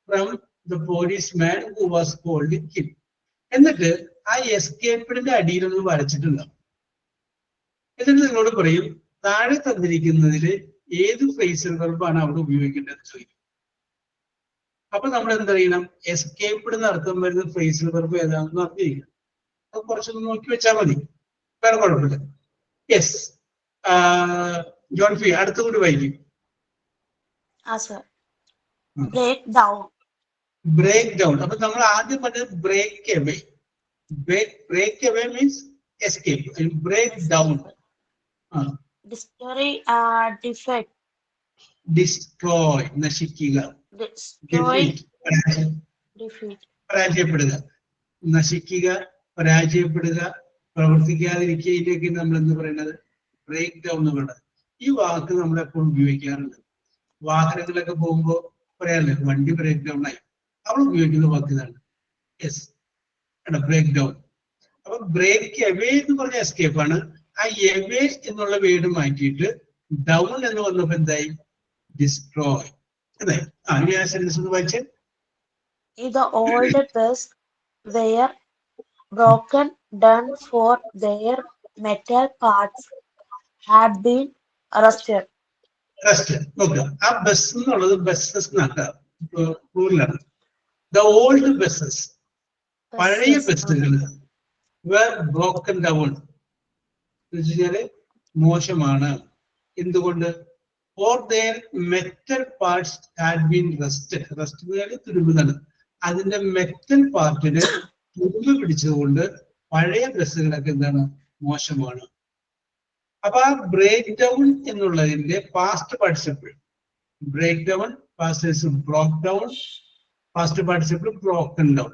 from the policeman who was holding him. എന്നിട്ട് ആ എസ്കേപ്ഡിന്റെ അടിയിലൊന്ന് വരച്ചിട്ടുണ്ടാവും. എന്നിട്ട് നിങ്ങളോട് പറയും താഴെ തന്നിരിക്കുന്നതിൽ ഏത് ഫ്രേസൽ വെർബാണ് അവിടെ ഉപയോഗിക്കേണ്ടത് ചോദിക്കും. അപ്പൊ നമ്മൾ എന്തറിയണം? എസ്കേപ്ഡ് എന്ന് അർത്ഥം വരുന്ന ഫ്രേസൽ വെർബ് ഏതാണെന്ന് അറിയിക്കണം. അത് കുറച്ചൊന്ന് നോക്കി വെച്ചാൽ മതി, വേറെ കുഴപ്പമില്ല. യെസ്, ജോൺ ഫി അടുത്ത കൂടി വായിക്കും. Break down. Break down. അപ്പൊ നമ്മൾ ആദ്യം പറഞ്ഞത് break away. Break away means escape. Break down. Destroy, നശിക്കുക. പരാജയപ്പെടുക, നശിക്കുക, പരാജയപ്പെടുക, പ്രവർത്തിക്കാതിരിക്കുക. ഇതിലേക്ക് നമ്മൾ എന്ത് പറയുന്നത്? ബ്രേക്ക് ഡൗൺ എന്ന് പറയുന്നത്. ഈ വാക്ക് നമ്മൾ എപ്പോഴും ഉപയോഗിക്കാറുണ്ട്. വാഹനങ്ങളൊക്കെ പോകുമ്പോൾ പറയാറില്ലേ വണ്ടി ബ്രേക്ക് ഡൗൺ ആയി, അവൾ ഉപയോഗിക്കുന്ന വാക്ക് ഇതാണ്. Yes, break down. അപ്പൊ ബ്രേക്ക് അവേ എന്ന് പറഞ്ഞ എസ്കേപ്പ് ആണ്. ആ എവേ എന്നുള്ള വേർഡ് മാറ്റിയിട്ട് ഡൗൺ എന്ന് പറഞ്ഞപ്പോ എന്തായി? ഡിസ്ട്രോയ്. അതെ. ഇനി ആ സെന്റൻസ് ഒന്ന് വായിച്ചേ. The old bus were broken down for their metal parts had been rusted. നോക്കുക, ആ ബസ് എന്നുള്ളത് ബസ്സസ് പ്ലൂറലാണ്. ദ ഓൾഡ് ബസ്സസ്, പഴയ ബസ്സുകൾ were broken down എന്ന് വെച്ചാല് മോശമാണ്. എന്തുകൊണ്ട്? For their metal parts had been rusted. Rest എന്ന് പറഞ്ഞാൽ തുരുമ്പുതാണ്. അതിന്റെ മെറ്റൽ പാർട്ടിന് തുരുമ്പ് പിടിച്ചതുകൊണ്ട് പഴയ ബസ്സുകളൊക്കെ എന്താണ്? മോശമാണ്. അപ്പൊ ആ ബ്രേക്ക് ഡൗൺ എന്നുള്ളതിന്റെ past participle, break down, past broke down, past participle broken down,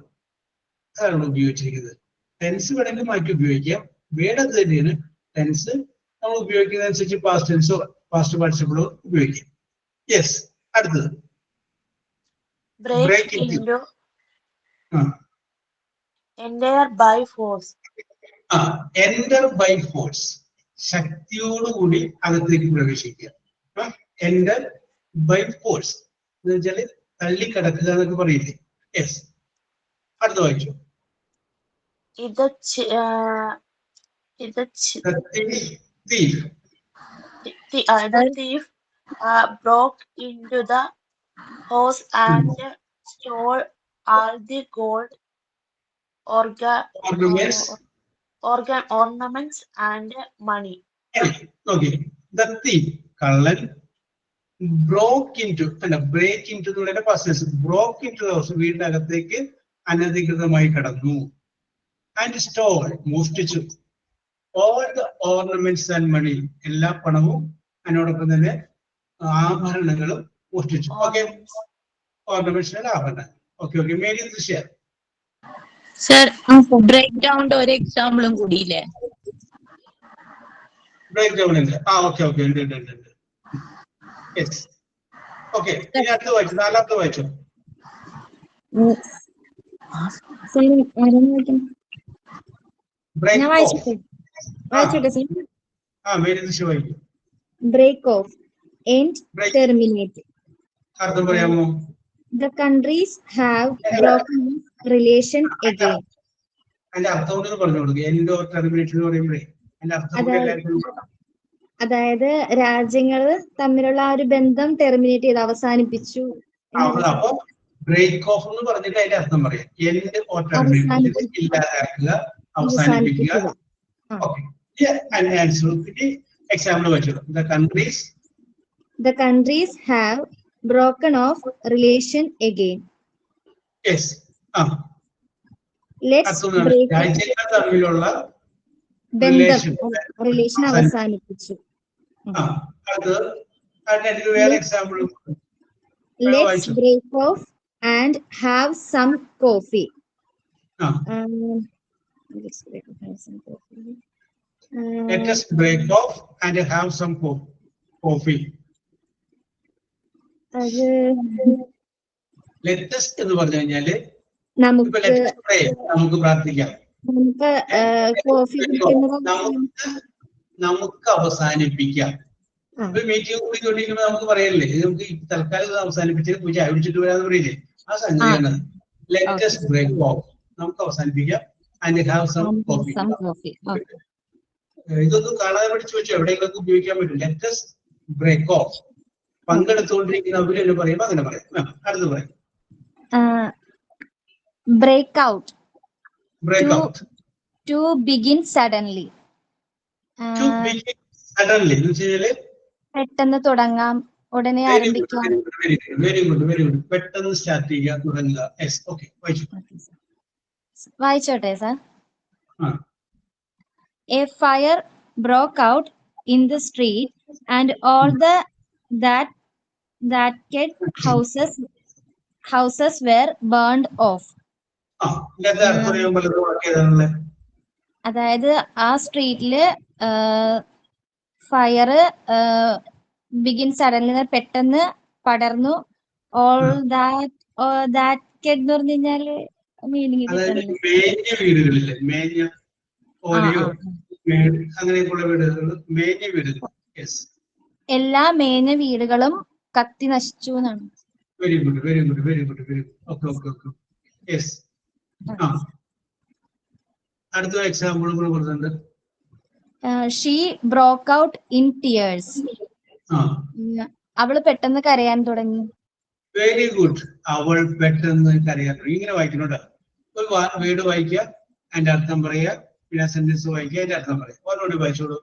അതാണ് ഉപയോഗിച്ചിരിക്കുന്നത്. ടെൻസ് വേണമെങ്കിൽ മാറ്റി ഉപയോഗിക്കാം, വേർഡ് അത് തന്നെയാണ്. ടെൻസ് നമ്മൾ ഉപയോഗിക്കുന്നതനുസരിച്ച് പാസ്റ്റ് ടെൻസോ പാസ്റ്റ് പാർട്ടിസിപ്പിളോ ഉപയോഗിക്കാം. യെസ്, അടുത്തത് break into. Enter by force. Enter by force, ശക്തിയോടുകൂടി അകത്തേക്ക് പ്രവേശിക്കുക. എൻ്റർ ബൈ ഫോഴ്സ് എന്ന് വെച്ചാല് തള്ളിക്കടക്കുക എന്നൊക്കെ പറയില്ലേ. യെസ്, അടുത്ത വായിച്ചു. The thief broke into the house and stole all the gold, ornaments and money. Okay, the thief, കള്ളൻ, broke into, break into എന്നുള്ള passage, broke into the house, വീടിന്റെ അകത്തേക്ക് അനധികൃതമായി കടന്നു. And stole, മോഷ്ടിച്ചു. All the ornaments and money, എല്ലാ പണവും അതിനോടൊപ്പം തന്നെ ആഭരണങ്ങളും മോഷ്ടിച്ചു. ഓക്കെ, ഓർണമെന്റ്സ് ആൻഡ് ആഭരണങ്ങൾ. Okay okay, Mary Drishya. Sir, break ഡൗണിന്റെ ഒരു എക്സാമ്പിളും കൂടിയില്ലേ? ബ്രേക്ക് ഡൗൺ ഉണ്ട്. ഓക്കെ ഓക്കെ, ഉണ്ട് ഉണ്ട് ഉണ്ട്. Yes, okay. ഇനി അടുത്ത് വായിച്ചു, നാലാമത്തെ വായിച്ചു. Break off, end, terminate. അർത്ഥം പറയാമോ? The countries have broken relation again. അതിന്റെ അർത്ഥം കൊണ്ട് പറഞ്ഞു കൊടുക്കുക. എൻഡ് ഓർ ടെർമിനേറ്റ് എന്ന് പറയുമ്പോഴേ അതിന്റെ അർത്ഥം എല്ലാവർക്കും അതായത് രാജ്യങ്ങൾ തമ്മിലുള്ള ആ ഒരു ബന്ധം ടെർമിനേറ്റ് ചെയ്ത് അവസാനിപ്പിച്ചു എന്നൊക്കെ അപ്പൊ ബ്രേക്ക് ഓഫ് എന്ന് പറഞ്ഞിട്ട് അതിന്റെ അർത്ഥം പറയാം. എൻഡ് ഓർ ടെർമിനേറ്റ്, ഇല്ലാതാക്കുക, അവസാനിപ്പിക്കുക. എക്സാമ്പിൾ വെച്ചത് the countries have broken off relation again. Yes. Let's break രാജ്യങ്ങൾ തമ്മിലുള്ള relation അവസാനിപ്പിച്ചു. വേറെ example. Let's break off and have some coffee. Let's break off and have some coffee. Let us break off and have some coffee. Let us എന്ന് പറഞ്ഞു കഴിഞ്ഞാല് നമുക്ക് പ്രാർത്ഥിക്കാം. നമുക്ക് അവസാനിപ്പിക്കാം. മീറ്റിംഗ് കൂടിക്കൊണ്ടിരിക്കുമ്പോൾ നമുക്ക് പറയല്ലേ, നമുക്ക് തൽക്കാലം അവസാനിപ്പിച്ച് പൂജ അഴിച്ചിട്ട് വരാന്ന് പറയില്ലേ, ആ സംഗതിയാണ് let us break off. നമുക്ക് അവസാനിപ്പിക്കാം and have some coffee. ഇതൊന്നും കാണാതെ പഠിച്ചു വെച്ചോ, എവിടെയെങ്കിലും ഉപയോഗിക്കാൻ പറ്റും. let us break off. പങ്കെടുത്തുകൊണ്ടിരിക്കുന്ന അവരെന്നെ പറയുമ്പോൾ അങ്ങനെ പറയാം. അടുത്ത് പറയും break out. break out. To begin suddenly. to begin suddenly എന്ന് വെച്ചാല് പെട്ടെന്ന് തുടങ്ങാം, ഉടനെ ആരംഭിക്കാം. Very good. പെട്ടെന്ന് സ്റ്റാർട്ട് ചെയ്യുക, തുടങ്ങുക. യെസ്, ഓക്കേ, വായിച്ചോട്ടെ sir. A fire broke out in the street and all that houses were burned off. അതായത് ആ സ്ട്രീറ്റില് ഫയർ ബിഗിൻ സഡൻലി പെട്ടെന്ന് പടർന്നു. ഓൾ ദാറ്റ് എന്ന് പറഞ്ഞു കഴിഞ്ഞാല് മീനിങ് എല്ലാ മേഞ്ഞ വീടുകളും കത്തി നശിച്ചു എന്നാണ്. Very good. യെസ്. അടുത്ത എക്സാമ്പിൾ കൂടെ പറഞ്ഞിട്ടുണ്ട്. She broke out in tears. അവള് പെട്ടെന്ന് കരയാൻ തുടങ്ങി. Very good. അവൾ പെട്ടെന്ന് കരയാൻ തുടങ്ങി. ഇങ്ങനെ വായിക്കണോട്ടോ. ഒരു വേർഡ് വായിക്കുക, അതിന്റെ അർത്ഥം പറയുക, പിന്നെ സെന്റൻസ് വായിക്കുക, അതിന്റെ അർത്ഥം പറയുക. ഓരോട് വായിച്ചോളൂ.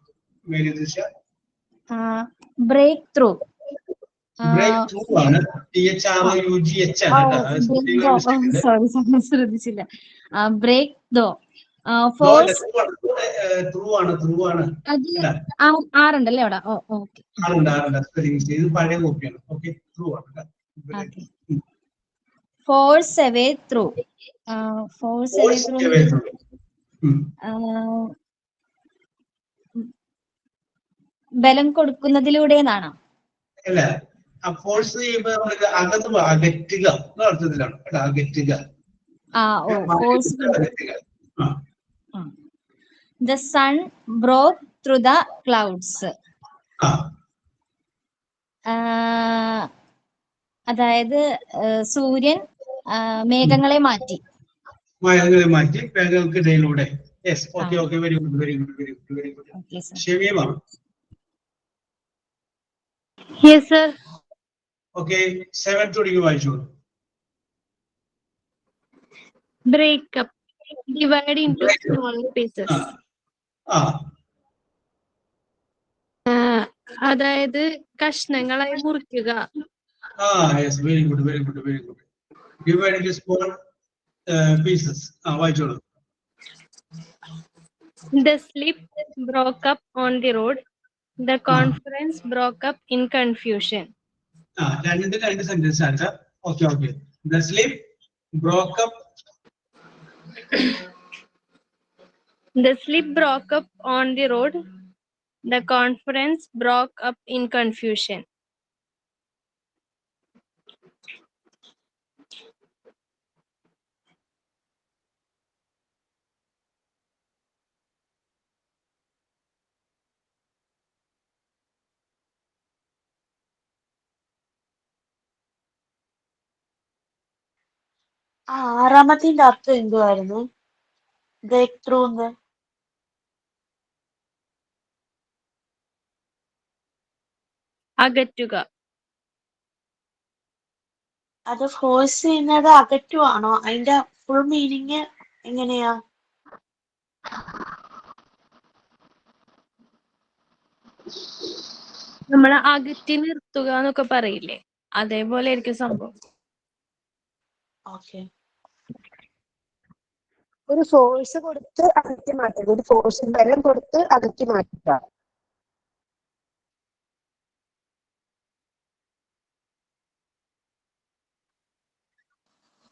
Break through. ബ്രേക്ക് ത്രൂ ആണ്. THRUGH ആണ്. സോറി ശ്രദ്ധിച്ചില്ല. Break though. ത്രൂ ആണ്. ആറുണ്ടല്ലേ അവിടെ? ഓക്കെ. ഇത് പഴയ കോപ്പിയാണ്. ഓക്കെ, ത്രൂ ആണ്. Force away through. ബലം കൊടുക്കുന്നതിലൂടെ എന്നാണ്. അല്ല, ഫോഴ്സ് ചെയ്യുമ്പോ നമുക്ക് അകറ്റുക എന്ന അർത്ഥത്തിലാണ്. അകറ്റുക. The sun broke through the clouds. അതായത് സൂര്യൻ മേഘങ്ങളെ മാറ്റി. മേഘങ്ങൾക്കിടയിലൂടെ. Yes, okay. Very good. Shamima. Yes, sir. Okay, 7th തുടങ്ങി വായിച്ചോളൂ. Break up. Divide into smaller pieces. അതായത് കഷ്ണങ്ങളായി മുറിക്കുക. Yes, very good. Divide into small pieces. വായിച്ചോളൂ. The slip broke up on the road. The conference broke up in confusion. രണ്ട് sentence ആണ്. Okay. The slip broke up. The slip broke up on the road. The conference broke up in confusion. ആറാമത്തിന്റെ അർത്ഥം എന്തുവായിരുന്നു? Break through. അകറ്റുക. അത് force ചെയ്യുന്നത് അകറ്റുവാണോ? അതിന്റെ full meaning എങ്ങനെയാ? നമ്മൾ അകറ്റി നിർത്തുക എന്നൊക്കെ പറയില്ലേ, അതേപോലെ ആയിരിക്കും സംഭവം. ഓക്കെ. ഒരു ഫോഴ്സ് കൊടുത്ത് അകറ്റി മാറ്റുക, ഒരു ഫോഴ്സ് ബലം കൊടുത്ത് അകറ്റി മാറ്റുക.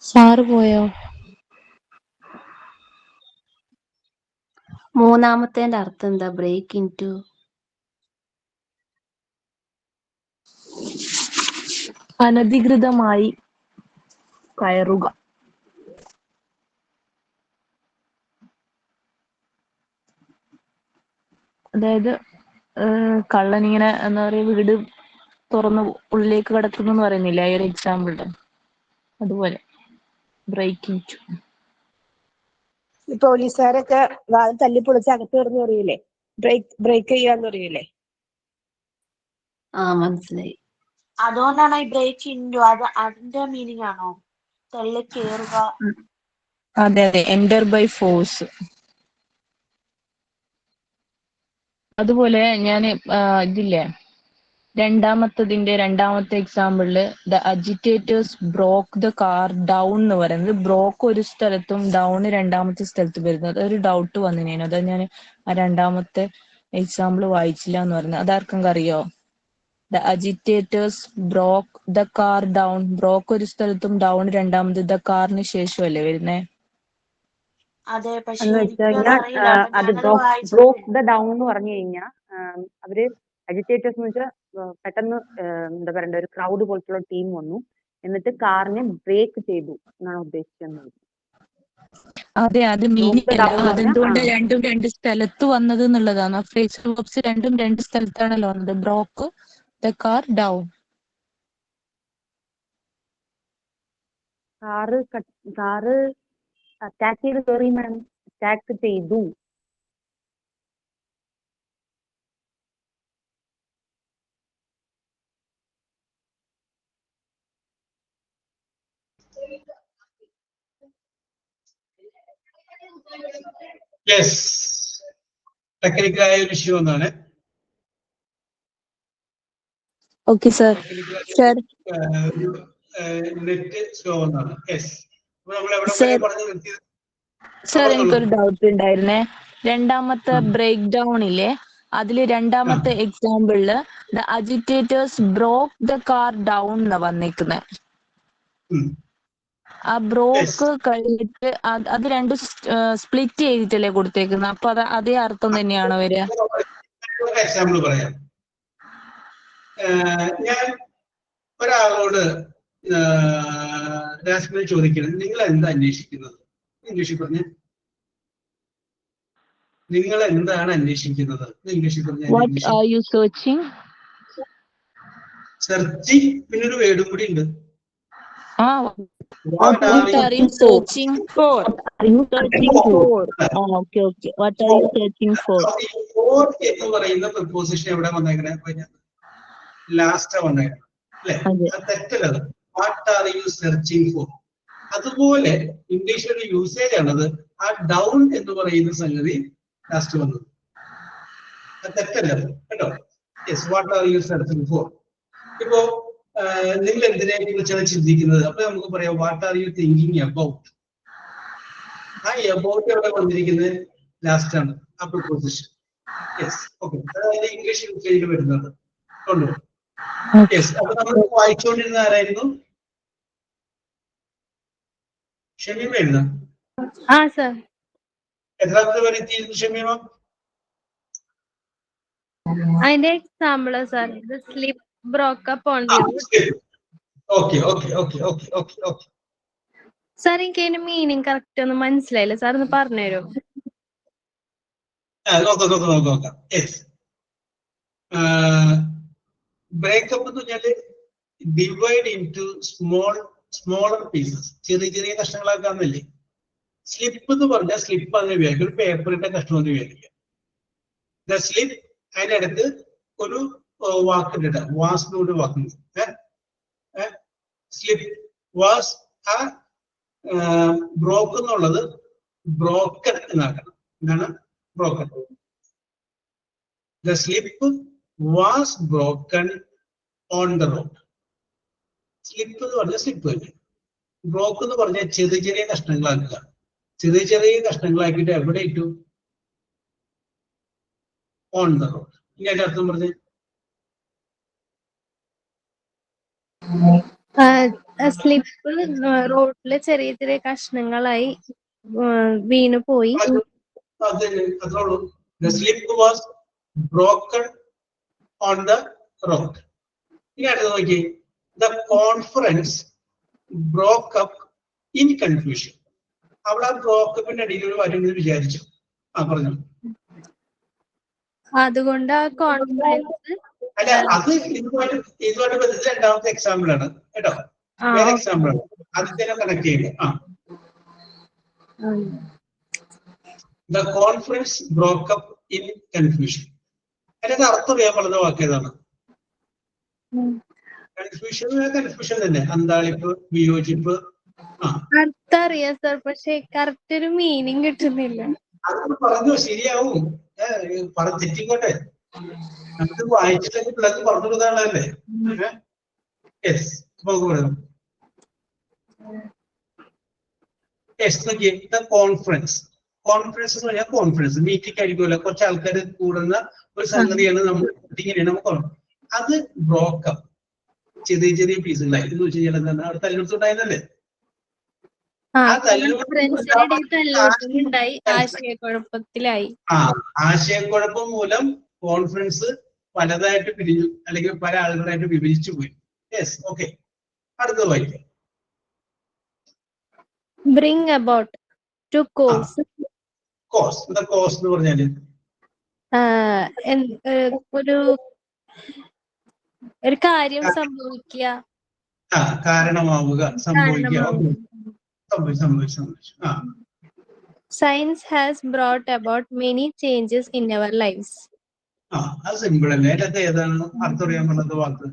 സാറ് പോയോ? മൂന്നാമത്തേന്റെ അർത്ഥം എന്താ? ബ്രേക്ക് ഇൻ ടു അനധികൃതമായി കയറുക. അതായത് കള്ളൻ ഇങ്ങനെ എന്താ പറയാ, വീട് തുറന്ന് ഉള്ളിലേക്ക് കടക്കുന്നു എന്ന് പറയുന്നില്ല, ഈ ഒരു എക്സാമ്പിളില് അതുപോലെ ബ്രേക്കിംഗ് ടു. ഈ പോലീസുകാരൊക്കെ വാതിൽ തല്ലി പൊളിച്ച് അകത്ത് കിടന്ന് പറയൂലേ, ബ്രേക്ക് ചെയ്യാന്ന് പറയൂലേ. മനസ്സിലായി. അതുകൊണ്ടാണ് ഈ ബ്രേക്ക് ഇൻഡു, അതിന്റെ മീനിങ് ആണോ? തള്ളി കേറുക. അതെ അതെ, എൻറ്റർ ബൈ ഫോഴ്സ്. അതുപോലെ ഞാൻ ഇതില്ലേ, രണ്ടാമത്തെ എക്സാമ്പിളില് the agitators broke the car down എന്ന് പറയുന്നത്, ബ്രോക്ക് ഒരു സ്ഥലത്തും ഡൗൺ രണ്ടാമത്തെ സ്ഥലത്തും വരുന്നത്. അതൊരു ഡൗട്ട് വന്നിനു, അത് ഞാൻ ആ രണ്ടാമത്തെ എക്സാമ്പിൾ വായിച്ചില്ല എന്ന് പറയുന്നത്. അതാർക്കെങ്കിലും അറിയോ? The agitators broke the car down, broke ഒരു സ്ഥലത്തും ഡൗൺ രണ്ടാമത് ദ കാറിന് ശേഷമല്ലേ വരുന്നേ? അതെ, പക്ഷെ എന്ന് വെച്ച് എനിക്കും കഴിഞ്ഞാൽ അതറിയില്ല, അപ്പൊ അത് ഞാനത് ബ്രോക്ക് ദ ഡൗൺ എന്ന് പറഞ്ഞു കഴിഞ്ഞാൽ അവര് അജിറ്റേറ്റേഴ്സ് എന്ന് വെച്ചാൽ പെട്ടെന്ന് എന്താ പറയണ്ട, ഒരു ക്രൗഡ് പോലത്തുള്ള ടീം വന്നു, എന്നിട്ട് കാറിനെ ബ്രേക്ക് ചെയ്തു എന്നാണ് ഉദ്ദേശിക്കുന്നത്. അതെ, അത് മീനിങ് അല്ല. അതെന്തുകൊണ്ട് രണ്ടും രണ്ട് സ്ഥലത്ത് വന്നത് എന്നുള്ളതാണ്. ആ ഫ്രേസ് വേർബ്സ് രണ്ടും രണ്ട് സ്ഥലത്താണല്ലോ വന്നത്. Broke the car down. Car attack ചെയ്ത് കയറി മാം, അറ്റാക്ക് ചെയ്തു. യെസ്, ടെക്നിക്കലായ ഒരു ഇഷ്യൂ ഒന്നാണ്. Okay sir. നെറ്റ് സ്ലോ ഒന്നാണ്. യെസ്, നമ്മൾ എവിടെ പറഞ്ഞു നിർത്തിയത്? സർ, എനിക്കൊരു ഡൗട്ട് ഉണ്ടായിരുന്നേ. രണ്ടാമത്തെ ബ്രേക്ക് ഡൗൺ ഇല്ലേ, അതില് രണ്ടാമത്തെ എക്സാമ്പിളില് the agitators broke the car down എന്നാ വന്നിരിക്കുന്നത്. ആ ബ്രോക്ക് കഴിഞ്ഞിട്ട് അത് രണ്ടും സ്പ്ലിറ്റ് ചെയ്തിട്ടല്ലേ കൊടുത്തേക്കുന്നത്, അപ്പൊ അതേ അർത്ഥം തന്നെയാണോ വരിക? എക്സാമ്പിൾ പറയാം. ഞാൻ ഒരാളോട് രാസ്മിനെ ചോദിക്കണം, നിങ്ങൾ എന്താ അന്വേഷിക്കുന്നത്? ഇംഗ്ലീഷിൽ പറഞ്ഞ, നിങ്ങൾ എന്താണ് അന്വേഷിക്കുന്നത്? ഇംഗ്ലീഷിൽ പറഞ്ഞ സെർച്ചിങ്, പിന്നെ ഒരു വേർഡും കൂടി ഉണ്ട്. What are you searching for? Searching for. Okay, okay. What are you searching for? For എന്ന് പറയുന്ന പ്രിപ്പോസിഷൻ എവിടെ വന്നേക്കണേ? ലാസ്റ്റ് വന്നേക്കണം അല്ലെ? അത് തെറ്റല്ലത്. What are you searching for? അതുപോലെ ഇംഗ്ലീഷിലൊരു യൂസേജ് ആണത്. ആ ഡൗൺ എന്ന് പറയുന്ന സംഗതി ലാസ്റ്റ് വന്നത്. അത് തെറ്റല്ലത് കേട്ടോ. Yes, what are you searching for? ഇപ്പോ നിങ്ങൾ എന്തിനെ കുറിച്ചാണ് ചിന്തിക്കുന്നത്? അപ്പൊ നമുക്ക് പറയാം what are you thinking about. ആ അബൌട്ട് എവിടെ വന്നിരിക്കുന്നത്? ലാസ്റ്റ് ആണ് ആ പ്രിപ്പോസിഷൻ. Yes, okay. അതായത് ഇംഗ്ലീഷ് യൂസേജിൽ വരുന്നത് കൊണ്ടു. യെസ്, അപ്പൊ നമ്മൾ വായിച്ചുകൊണ്ടിരുന്ന ആരായിരുന്നു? ഷമീമ എഴുതാം. എത്രാമത്തെ വരെ എത്തിയിരുന്നു ഷമീമ? അതിന്റെ example sir, the slip broke up on the road. Okay okay okay okay okay okay. Sir, എനിക്ക് അതിന്റെ മീനിങ് കറക്റ്റ് ഒന്നും മനസ്സിലായില്ല, സാർ ഒന്ന് പറഞ്ഞുതരോ? നോക്കാം. യെസ്, ബ്രേക്കപ്പ് എന്ന് പറഞ്ഞാല് divide in to smaller pieces, ചെറിയ ചെറിയ കഷ്ണങ്ങളാക്കാന്നല്ലേ. സ്ലിപ്പ് എന്ന് പറഞ്ഞാൽ സ്ലിപ്പ് അങ്ങനെ ഉപയോഗിക്കും, ഒരു പേപ്പറിന്റെ കഷ്ണം എന്ന് ഉപയോഗിക്കുക. ദ സ്ലിപ്പ്, അതിനടുത്ത് ഒരു വാക്കിട്ടിട്ട് വാസിനോട് വാക്കുണ്ട്. സ്ലിപ്പ് വാസ് ആ ബ്രോക്ക് എന്നുള്ളത് ബ്രോക്കൺ എന്നാക്കണം. എന്താണ് broken? The slip was broken on the road. Slip എന്ന് പറഞ്ഞാൽ സ്ലിപ്പ് തന്നെ. ബ്രോക്ക് എന്ന് പറഞ്ഞാൽ ചെറിയ ചെറിയ കഷ്ണങ്ങളാക്കുക. ചെറിയ ചെറിയ കഷ്ണങ്ങളാക്കിയിട്ട് എവിടെ ഇട്ടു? On the road. ഇനി അതിന്റെ അർത്ഥം പറഞ്ഞേ. സ്ലിപ്പ് റോഡില് ചെറിയ ചെറിയ കഷ്ണങ്ങളായി വീണു പോയി. അതോളൂ. The slip was broken on the road. ഇനി അടുത്ത് നോക്കി. The conference broke up in confusion. അവിടെ ആ ബ്രോക്കപ്പിന്റെ അടിയിൽ ഒരു വരുമെന്ന് വിചാരിച്ചു. പറഞ്ഞു. അതുകൊണ്ട് ആ കോൺഫറൻസ് അല്ല, അത് ഇതുമായിട്ട് ബന്ധിച്ച രണ്ടാമത്തെ എക്സാമ്പിൾ ആണ് കേട്ടോ. വേറെ എക്സാമ്പിൾ ആണ്. ആദ്യത്തെ കണക്ട് ചെയ്യുക. The conference broke up in confusion. അതിന്റെ അർത്ഥം അറിയാൻ പറഞ്ഞ വാക്കേതാണ്. കൺഫ്യൂഷൻ തന്നെ. അന്താളിപ്പ്, വിയോജിപ്പ്. അർത്ഥം അറിയാം സർ, പക്ഷെ കറക്റ്റ് ഒരു മീനിങ് കിട്ടുന്നില്ല. അത് പറഞ്ഞു ശരിയാവും. തെറ്റിക്കോട്ടെ. നമുക്ക് വായിച്ചിട്ടൊക്കെ പിള്ളേർക്ക് പറഞ്ഞു കൊടുക്കാനുള്ളതല്ലേ. യെസ്, പറയാം. യെസ്, നോക്കിയേ. കോൺഫറൻസ് എന്ന് പറഞ്ഞാൽ കോൺഫറൻസ് മീറ്റിംഗ് ആയിരിക്കുമല്ലോ. കുറച്ച് ആൾക്കാർ കൂടുന്ന ഒരു സംഗതിയാണ് നമ്മൾ മീറ്റിങ്ങിനെയാണ് നമുക്ക്. അത് ബ്രോക്കപ്പ് ചെറിയ ചെറിയ പീസുകളായി എന്ന് വെച്ച് കഴിഞ്ഞാൽ എന്താണ്? അവിടെ തല്ലുണ്ടായിരുന്നല്ലേ. ആശയക്കുഴപ്പം മൂലം കോൺഫറൻസ് പലതായിട്ട് പിരിഞ്ഞു, അല്ലെങ്കിൽ പല ആളുകളായിട്ട് വിഭജിച്ചു പോയി. Yes, okay. അടുത്ത വായിക്കാം. Bring about to cause. Cause എന്താ? കോസ് എന്ന് പറഞ്ഞാല് ഒരു കാര്യം സംഭവിക്കുക, കാരണമാവുക, സംഭവിക്കുക. സംഭവിച്ചു. Science has brought about many changes in our lives. അത് സിമ്പിൾ അല്ലേ. അതിനകത്ത് ഏതാണ് അർത്ഥം അറിയാൻ പറഞ്ഞത് വാക്ക്?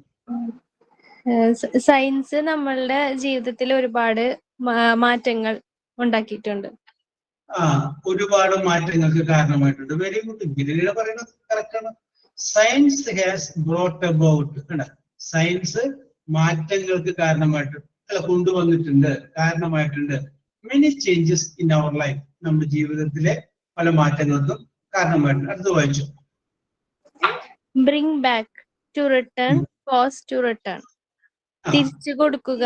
സയൻസ് നമ്മളുടെ ജീവിതത്തിൽ ഒരുപാട് മാറ്റങ്ങൾ ഉണ്ടാക്കിയിട്ടുണ്ട്. ഒരുപാട് മാറ്റങ്ങൾക്ക് കാരണമായിട്ടുണ്ട്. Very good. ഗിരിയുടെ പറയുന്നത് കറക്റ്റ് ആണ്. Science has brought about. Science മാറ്റങ്ങൾക്ക് കൊണ്ടുവന്നിട്ടുണ്ട്, കാരണമായിട്ടുണ്ട്. Many changes in our life. നമ്മുടെ ജീവിതത്തിലെ പല മാറ്റങ്ങൾക്കും കാരണമായിട്ടുണ്ട്. അടുത്ത് വായിച്ചു. Bring back, to return, cause to return. തിരിച്ചു കൊടുക്കുക,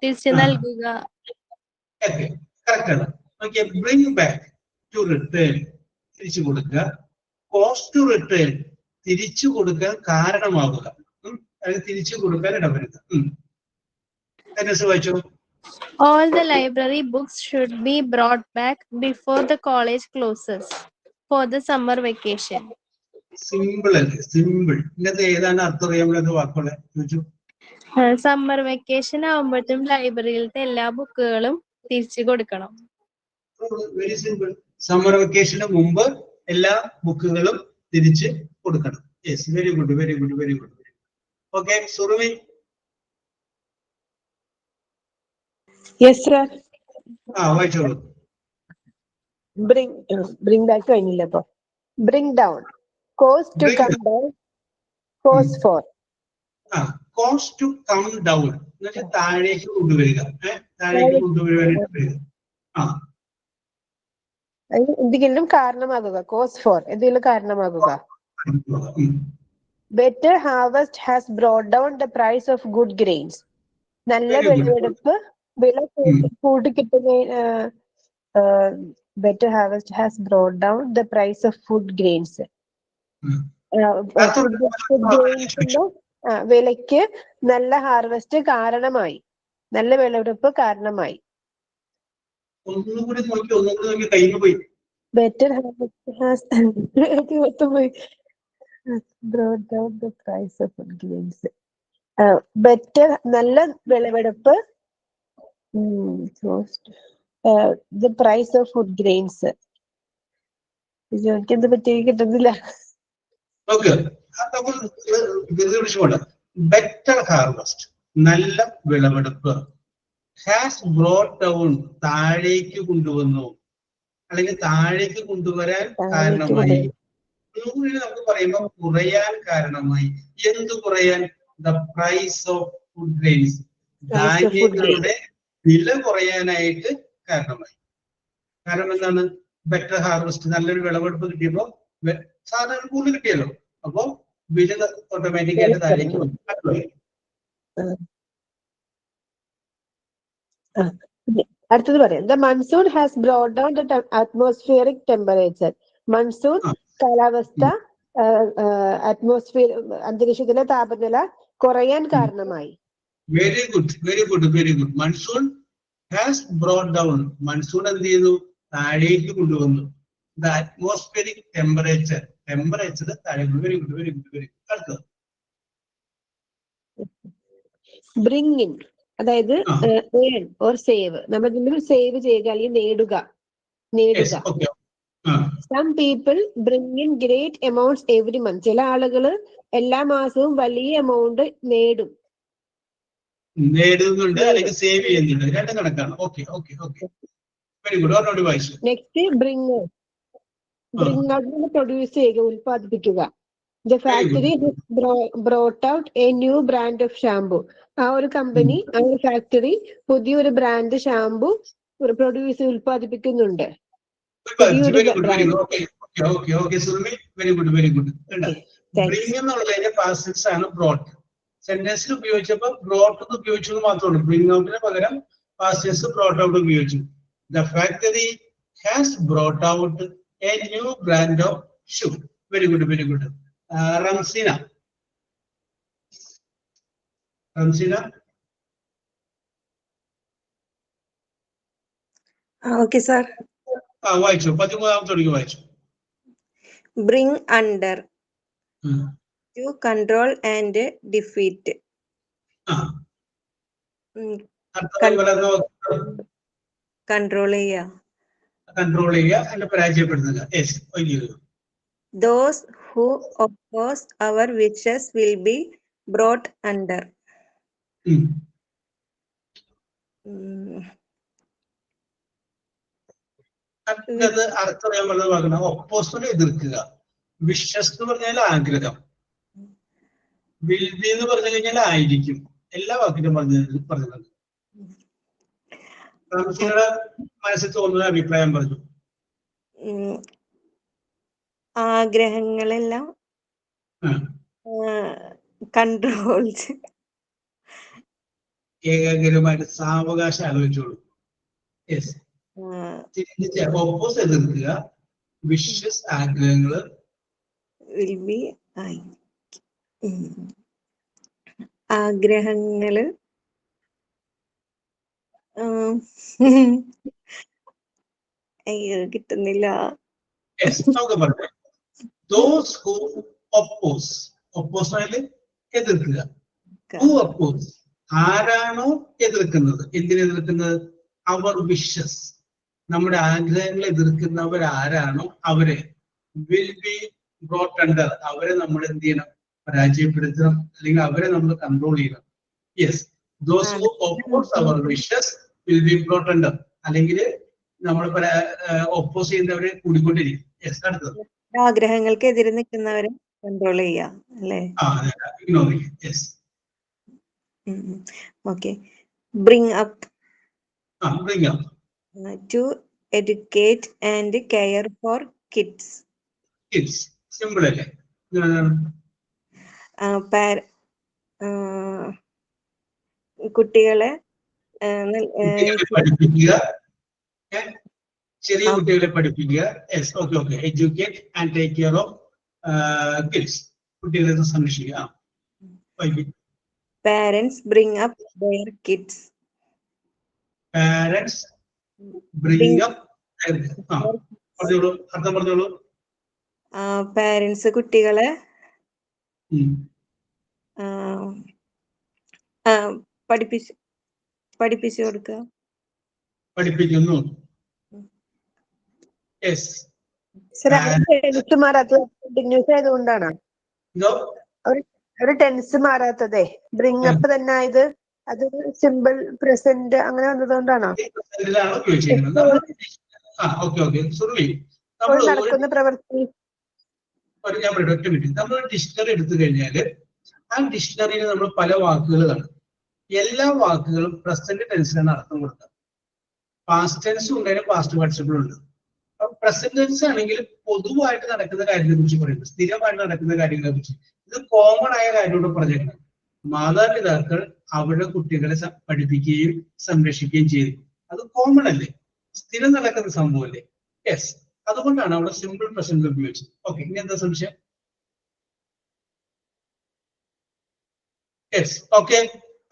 തിരിച്ചു നൽകുക. കറക്റ്റ് ആണ്. ബ്രിങ് ബാക്ക്, ടു റിട്ടേൺ, തിരിച്ചു കൊടുക്കുക. കോസ് ടു റിട്ടേൺ, തിരിച്ചു കൊടുക്കാൻ കാരണമാവുക, അല്ലെങ്കിൽ തിരിച്ചു കൊടുക്കാൻ ഇടവരുക. വായിച്ചു. All the library books should be brought back before the college closes for the summer vacation. Simple അല്ലേ? സിമ്പിൾ. ഇന്നത്തെ ഏതാണ് അർത്ഥം അറിയാൻ വാക്കുകളെ ചോദിച്ചു. സമ്മർ വെക്കേഷൻ ആവുമ്പോഴത്തേക്കും ലൈബ്രറിയിലത്തെ എല്ലാ ബുക്കുകളും തിരിച്ചു കൊടുക്കണം. Very simple. സമ്മർ വെക്കേഷന് മുമ്പ് എല്ലാ ബുക്കുകളും തിരിച്ച് കൊടുക്കണം. Yes, very good, very good, very good. Okay, Surumi. Yes sir. വായിച്ചോളൂ. ബ്രിങ് ബാക്ക് കഴിഞ്ഞില്ല. അപ്പൊ bring down, cause to come down, cause for. Cause to come down എന്ന് വെച്ചാൽ താഴേക്ക് കൊണ്ടുവരിക. താഴേക്ക് കൊണ്ടുവരിക. എന്തെങ്കിലും കാരണമാകുക. കോസ് ഫോർ എന്തെങ്കിലും കാരണമാകുക. Better harvest has brought down the price of good grains. നല്ല വിളവെടുപ്പ് വില കൂട്ടിക്കിട്ടുന്ന. Better harvest has brought down the price of food grains. വിലയ്ക്ക് നല്ല ഹാർവസ്റ്റ് കാരണമായി, നല്ല വിളവെടുപ്പ് കാരണമായി. Better has brought down the price of food grains. Better നല്ല വിളവെടുപ്പ്, the price of food grains. എനിക്ക് എന്ത് പറ്റി കിട്ടുന്നില്ല. ബെറ്റർ ഹാർവസ്റ്റ്, നല്ല വിളവെടുപ്പ്. ഹാസ് ബ്രോട്ട് ഡൗൺ, താഴേക്ക് കൊണ്ടുവന്നു, അല്ലെങ്കിൽ താഴേക്ക് കൊണ്ടുവരാൻ കാരണമായി. നമുക്ക് പറയുമ്പോൾ കുറയാൻ കാരണമായി. എന്ത് കുറയാൻ? The price of food grains, ധാന്യങ്ങളുടെ വില കുറയാനായിട്ട് കാരണമായി. കാരണം എന്താണ്? ബെറ്റർ ഹാർവസ്റ്റ്, നല്ലൊരു വിളവെടുപ്പ് കിട്ടിയപ്പോ സാധാരണ കൂടുതൽ കിട്ടിയല്ലോ, അപ്പോ വില ഓട്ടോമാറ്റിക് ആയിട്ട് താഴേക്ക് വന്നു. അടുത്തത് പറയാം. The monsoon has brought down the atmospheric temperature. Monsoon കാലാവസ്ഥ, അറ്റ്മോസ്ഫിയർ, അന്തരീക്ഷത്തിലെ താപനില കുറയാൻ കാരണമായി. Very good, very good, very good. Monsoon has brought down, monsoon എന്ത് ചെയ്തു? താഴേക്ക് കൊണ്ടുവന്നു. ദ അറ്റ്മോസ്ഫിയറിക് ടെമ്പറേച്ചർ, ടെമ്പറേച്ചർ താഴേക്ക്. Very good, very good, very good. അടുത്തത് ബ്രിങ് ഇൻ, അതായത് ഏൺ ഓർ സേവ്. നമ്മൾ ഇതിൽ സേവ് ചെയ്യുക അല്ലെങ്കിൽ നേടുക. Some people bring in great amounts every month. ചില ആളുകള് എല്ലാ മാസവും വലിയ എമൗണ്ട് നേടുന്നുണ്ട് അല്ലെങ്കിൽ സേവ് ചെയ്യുന്നുണ്ട്, രണ്ടും കണക്കാണ്. Okay okay okay, very good. ഒന്നോട് വായിച്ചു. Next bring out, bring out produce ചെയ്യുക, ഉൽപ്പാദിപ്പിക്കുക. The factory brought out a new brand of shampoo. ആ ഒരു കമ്പനി, ആ ഒരു ഫാക്ടറി പുതിയൊരു ബ്രാൻഡ് ഷാംപൂ ഉൽപ്പാദിപ്പിക്കുന്നുണ്ട്. ബ്രിങ് എന്നുള്ളതിന്റെ പാസ്റ്റ് ടെൻസ് ആണ് ബ്രോട്ട്. സെന്റൻസിൽ ഉപയോഗിച്ചപ്പോൾ ബ്രോട്ട് എന്ന് ഉപയോഗിച്ചത് മാത്രമേ ഉള്ളൂ. ബ്രിങ് ഔട്ടിന് പകരം പാസ്റ്റ് ടെൻസ് ബ്രോട്ട് ഔട്ട് ഉപയോഗിച്ചു. The factory has brought out a new brand of shoe. Very good, very good. Ramseena, Ramseena. Okay sir. വായിച്ചു. 13 വായിച്ചു. Bring under, to control and defeat. Control ചെയ്യുക, കൺട്രോൾ ചെയ്യുക, അല്ല പരാജയപ്പെടുത്തുക. Those who oppose our wishes will be brought under. അർത്ഥം ഒപ്പോസിനെ എതിർക്കുക. Wishes എന്ന് പറഞ്ഞാൽ ആഗ്രഹം, will be എന്ന് പറഞ്ഞു കഴിഞ്ഞാൽ ആയിരിക്കും. എല്ലാ വാക്കിനും പറഞ്ഞത്. റംസീനയുടെ മനസ്സിൽ തോന്നുന്ന അഭിപ്രായം പറഞ്ഞു. ആഗ്രഹങ്ങളെല്ലാം കൺട്രോൾ, ഏകാഗ്രമായിട്ട് സാവകാശം ആലോചിച്ചോളൂ. ഓപ്പോസ് എതിർക്കുക, വിഷസ് ആഗ്രഹങ്ങള്, ആഗ്രഹങ്ങള് കിട്ടുന്നില്ല. Those who oppose, oppose എതിർക്കുക. Who oppose, ആരാണോ എതിർക്കുന്നത്? എന്തിനെ എതിർക്കുന്നത്? അവർ വിഷസ്, നമ്മുടെ ആഗ്രഹങ്ങളെ എതിർക്കുന്നവർ ആരാണോ അവരെ വിൽ ബി ബ്രോട്ട് അണ്ടർ, അവരെ നമ്മൾ എന്ത് ചെയ്യണം? പരാജയപ്പെടുത്തണം, അല്ലെങ്കിൽ അവരെ നമ്മൾ കൺട്രോൾ ചെയ്യണം. Yes, those who oppose our wishes will be brought under, അല്ലെങ്കിൽ നമ്മൾ ഓപ്പോസ് ചെയ്യുന്നവരെ കൂടിക്കൊണ്ടിരിക്കും. യെസ്, അടുത്തത് ആഗ്രഹങ്ങൾക്ക് എതിരെ നിൽക്കുന്നവരെ കൺട്രോൾ ചെയ്യാം അല്ലേ? Okay. Bring up, to educate and care for kids. Simple അല്ലേ? കുട്ടികളെ പഠിപ്പിക്കുക, ചെറിയ കുട്ടികളെ പഠിപ്പിക്കുക. Educate and take care of kids, കുട്ടികളെ സംരക്ഷിക്കുക. Parents bring up their kids. Parents bring up അർത്ഥം പറഞ്ഞോളൂ. പാരന്റ്സ് കുട്ടികളെ പഠിപ്പിച്ചു കൊടുക്കുക, പഠിപ്പിക്കുന്നു. എഴുത്തുമാർ അത് കണ്ടിന്യൂസ് ആയതുകൊണ്ടാണ്. എന്തോ ഒരു ടെൻസ് മാറാത്തതേ ബ്രിങ് അപ്പ് തന്നെ ആയത് അതൊരു സിമ്പിൾ പ്രസന്റ് അങ്ങനെ വന്നതുകൊണ്ടാണോ? ഇതിലാണ് ഉപയോഗിച്ചിരിക്കുന്നത്. സുർവി, നമ്മൾ നടക്കുന്ന പ്രവൃത്തി ഞാൻ പറയട്ടെ, ഒറ്റ മിനിറ്റ്. നമ്മൾ ഡിക്ഷണറി എടുത്തു കഴിഞ്ഞാൽ ആ ഡിക്ഷണറിയിൽ നമ്മൾ പല വാക്കുകൾ കാണും. എല്ലാ വാക്കുകളും പ്രസന്റ് ടെൻസിലാണ് അർത്ഥം കൊടുക്കുക. പാസ്റ്റ് ടെൻസും ഉണ്ട്, അതിന് പാസ്റ്റ് പാർട്ടിസിപ്പിൾ ഉണ്ട്. പ്രസന്റ് ടെൻസ് ആണെങ്കിൽ പൊതുവായിട്ട് നടക്കുന്ന കാര്യങ്ങളെ കുറിച്ച് പറയുന്നത്, സ്ഥിരമായിട്ട് നടക്കുന്ന കാര്യങ്ങളെ കുറിച്ച്. ഇത് കോമൺ ആയ കാര്യങ്ങളോട് പറഞ്ഞേക്കണം. മാതാപിതാക്കൾ അവരുടെ കുട്ടികളെ പഠിപ്പിക്കുകയും സംരക്ഷിക്കുകയും ചെയ്തു. അത് കോമൺ അല്ലേ, സ്ഥിരം നടക്കുന്ന സംഭവമല്ലേ? യെസ്, അതുകൊണ്ടാണ് അവിടെ സിമ്പിൾ പ്രസന്റ് ഉപയോഗിച്ചത്. ഓക്കെ, ഇനി എന്താ സംശയം? Yes, okay.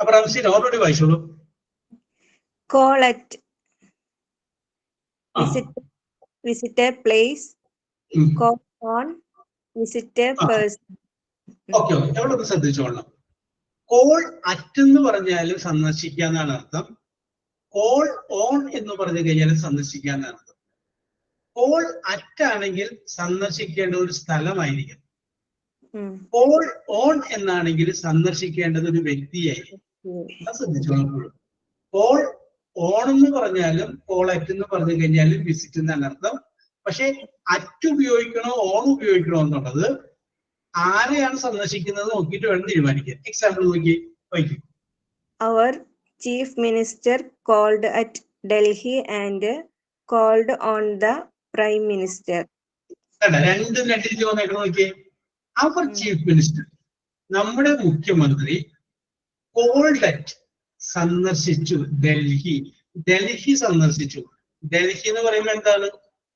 അപ്പൊ റംസീൻ ഓൾറെഡി വായിച്ചോളൂ. Call at visit a place. Call on visit a person. Okay, എവിടെ ഒന്ന് ശ്രദ്ധിച്ചോളണം. കോൾ അറ്റ് എന്ന് പറഞ്ഞാലും സന്ദർശിക്കുക എന്നാണ് അർത്ഥം. കോൾ ഓൺ എന്ന് പറഞ്ഞു കഴിഞ്ഞാൽ സന്ദർശിക്കുക എന്നാണ് അർത്ഥം. കോൾ അറ്റ് ആണെങ്കിൽ സന്ദർശിക്കേണ്ട ഒരു സ്ഥലമായിരിക്കും. കോൾ ഓൺ എന്നാണെങ്കിൽ സന്ദർശിക്കേണ്ടത് ഒരു വ്യക്തിയായിരിക്കും. അത് ശ്രദ്ധിച്ചോളൂ. കോൾ ഓൺ എന്ന് പറഞ്ഞാലും കോൾ അറ്റ് എന്ന് പറഞ്ഞു കഴിഞ്ഞാലും വിസിറ്റ് എന്നാണ് അർത്ഥം. പക്ഷെ അറ്റ് ഉപയോഗിക്കണോ ഓൺ ഉപയോഗിക്കണോ എന്നുള്ളത് ആരെയാണ് സന്ദർശിക്കുന്നത് നോക്കിയിട്ട് വേണം തീരുമാനിക്കാൻ. എക്സാമ്പിൾ നോക്കി വായിക്കും. Our chief minister called at Delhi and called on the prime minister. രണ്ടും രീതിയിൽ വന്നേക്കണം നോക്കിയേ. അവർ ചീഫ് മിനിസ്റ്റർ, നമ്മുടെ മുഖ്യമന്ത്രി, കോൾഡ് അറ്റ് സന്ദർശിച്ചു ഡൽഹി. ഡൽഹി സന്ദർശിച്ചു. ഡൽഹി എന്ന് പറയുമ്പോൾ എന്താണ്?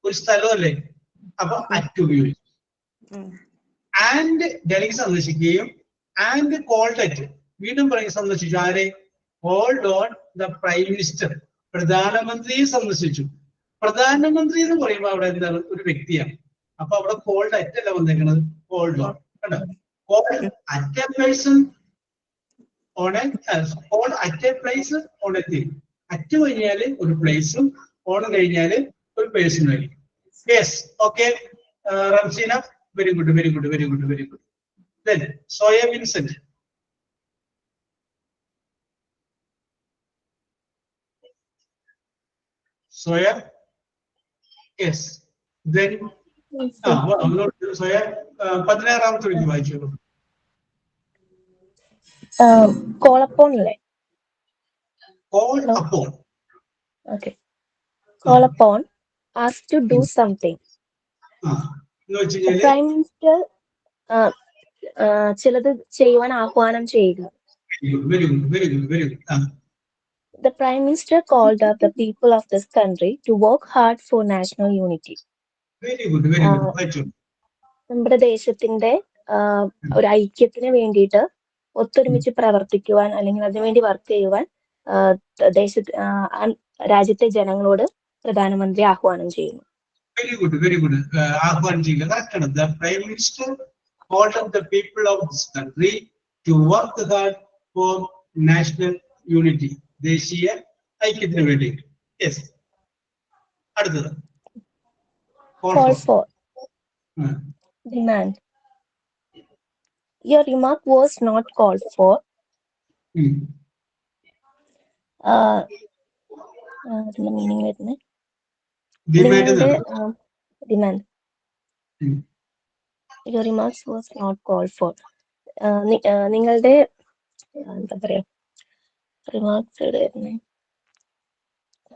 ഒരു സ്ഥലമല്ലേ? അപ്പൊ അറ്റ് ഉപയോഗിച്ചു. ആൻഡ് ഡൽഹി സന്ദർശിക്കുകയും ആൻഡ് കോൾഡ് അറ്റ് വീണ്ടും പറയും സന്ദർശിച്ചു. ആരെ? Called on the prime minister, പ്രധാനമന്ത്രിയെ സന്ദർശിച്ചു. പ്രധാനമന്ത്രി എന്ന് പറയുമ്പോൾ അവിടെ എന്താണ്? ഒരു വ്യക്തിയാണ്. അപ്പൊ അവിടെ കോൾഡ് അറ്റ് അല്ല വന്നേക്കുന്നത്, കോൾഡ് ഓൺ. കണ്ടോ? Called at a person on a called at a place on a thing. At കഴിഞ്ഞാല് ഒരു പ്ലേസും ഓൺ കഴിഞ്ഞാല് ഒരു പേഴ്സണും ആയിരിക്കും. Yes, okay. Ramseena, very good, very good, very good, very good. Then Soya Vincent. Soya, yes. Then Soya, 16ാമത്തെ വിധി വായിച്ചോളൂ. Call upon അല്ലേ? Call upon. Okay. Call upon, ask to do something. Prime minister ചിലത് ചെയ്യുവാൻ ആഹ്വാനം ചെയ്യുക. The Prime Minister called up the people of this country to work hard for national unity. നമ്മുടെ ദേശത്തിന്റെ ഒരു ഐക്യത്തിന് വേണ്ടിയിട്ട് ഒത്തൊരുമിച്ച് പ്രവർത്തിക്കുവാൻ അല്ലെങ്കിൽ അതിനുവേണ്ടി വർക്ക് ചെയ്യുവാൻ രാജ്യത്തെ ജനങ്ങളോട് പ്രധാനമന്ത്രി ആഹ്വാനം ചെയ്യുന്നു. Very good, very good. ആഹ്വാനം ചെയ്യുക. കറക്റ്റാണ്. The Prime Minister called up the people of this country to work hard for national unity. ദേശീയ ഐക്യത്തിന് വേണ്ടി. യെസ്. അടുത്തത്. Call for. Demand. Your remark was not called for. അതിന്റെ മീനിങ് വരുന്നത് demand. Your remarks was not called for. നിങ്ങളുടെ എന്താ പറയാ, remarks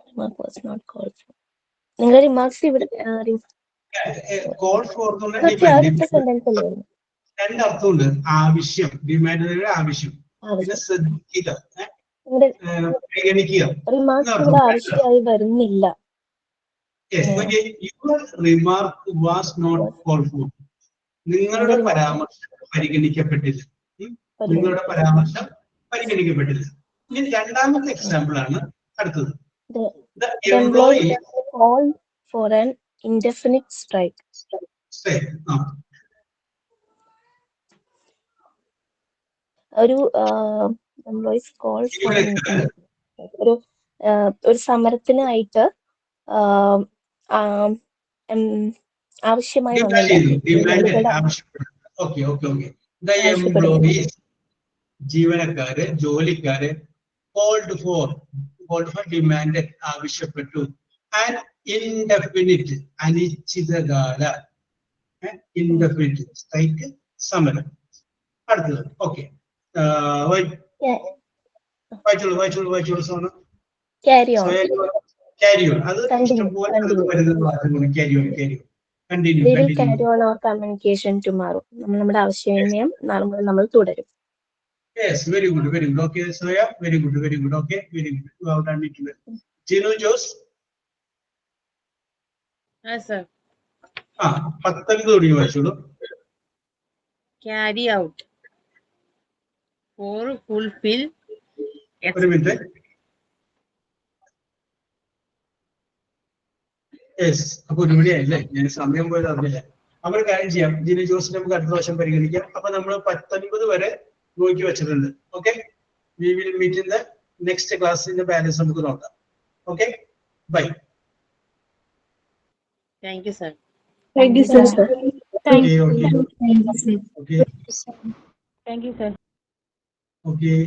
remark was not called for. നിങ്ങളുടെ റിമാർക്സ് ഇവിടെ രണ്ടർത്ഥമുണ്ട്. ആവശ്യം, ഡിമാൻഡ് ആവശ്യം, പിന്നെ ശ്രദ്ധിക്കുക, പരിഗണിക്കുക. റിമാർക്സ് ഇവിടെ ആവശ്യമായി വരുന്നില്ല. Your remark was not called for. നിങ്ങളുടെ പരാമർശം പരിഗണിക്കപ്പെട്ടില്ല. നിങ്ങളുടെ പരാമർശം പരിഗണിക്കപ്പെട്ടില്ല. ഇനി രണ്ടാമത്തെ എക്സാമ്പിൾ ആണ് അടുത്തത്. The employee called for an indefinite strike. ഒരു എംപ്ലോയീസ് കോൾ ഫോർ ഒരു സമരത്തിനായിട്ട് ആവശ്യമായി വന്നില്ല. The employees, ജീവനക്കാര്, ജോലിക്കാര്, called for demanded, ആവശ്യപ്പെട്ടു, and indefinite, അനിശ്ചിതകാല, indefinite strike, സമരം. അടുത്തത് ഓക്കെ, വായിച്ചോളൂ സോണ. Carry on. Carry on. അത് ഇഷ്ടംപോലെ വരുന്നത് വാക്കുകളാണ്. Carry on. Continue. We will carry on our communication tomorrow. നമ്മുടെ ആശയവിനിമയം നാളെ മുതൽ നമ്മൾ തുടരും. Yes, very good. Okay, Soya, very good. Okay, very good. You have done it well. Gino Jose. Yes, sir. പത്തൊൻപത് കൂടി വായിച്ചോളൂ. Carry out. For fulfill. ഒരു മിനിറ്റ്. യെസ്, അപ്പൊ ഒരു മണിയായില്ലേ? ഞാൻ സമയം പോയത് അറിഞ്ഞില്ല. അപ്പൊ ഒരു കാര്യം ചെയ്യാം, ജിനു ജോസിനെ നമുക്ക് അടുത്ത പ്രാവശ്യം പരിഗണിക്കാം. അപ്പൊ നമ്മൾ 19 വരെ നോക്കി വെച്ചിട്ടുണ്ട്. Okay, we will meet in the next ക്ലാസ്സിന്റെ ബാലൻസ് നമുക്ക് നോക്കാം. Okay, bye. Thank you, sir. Thank you, sir. Thank you, sir. Thank you, sir. Okay.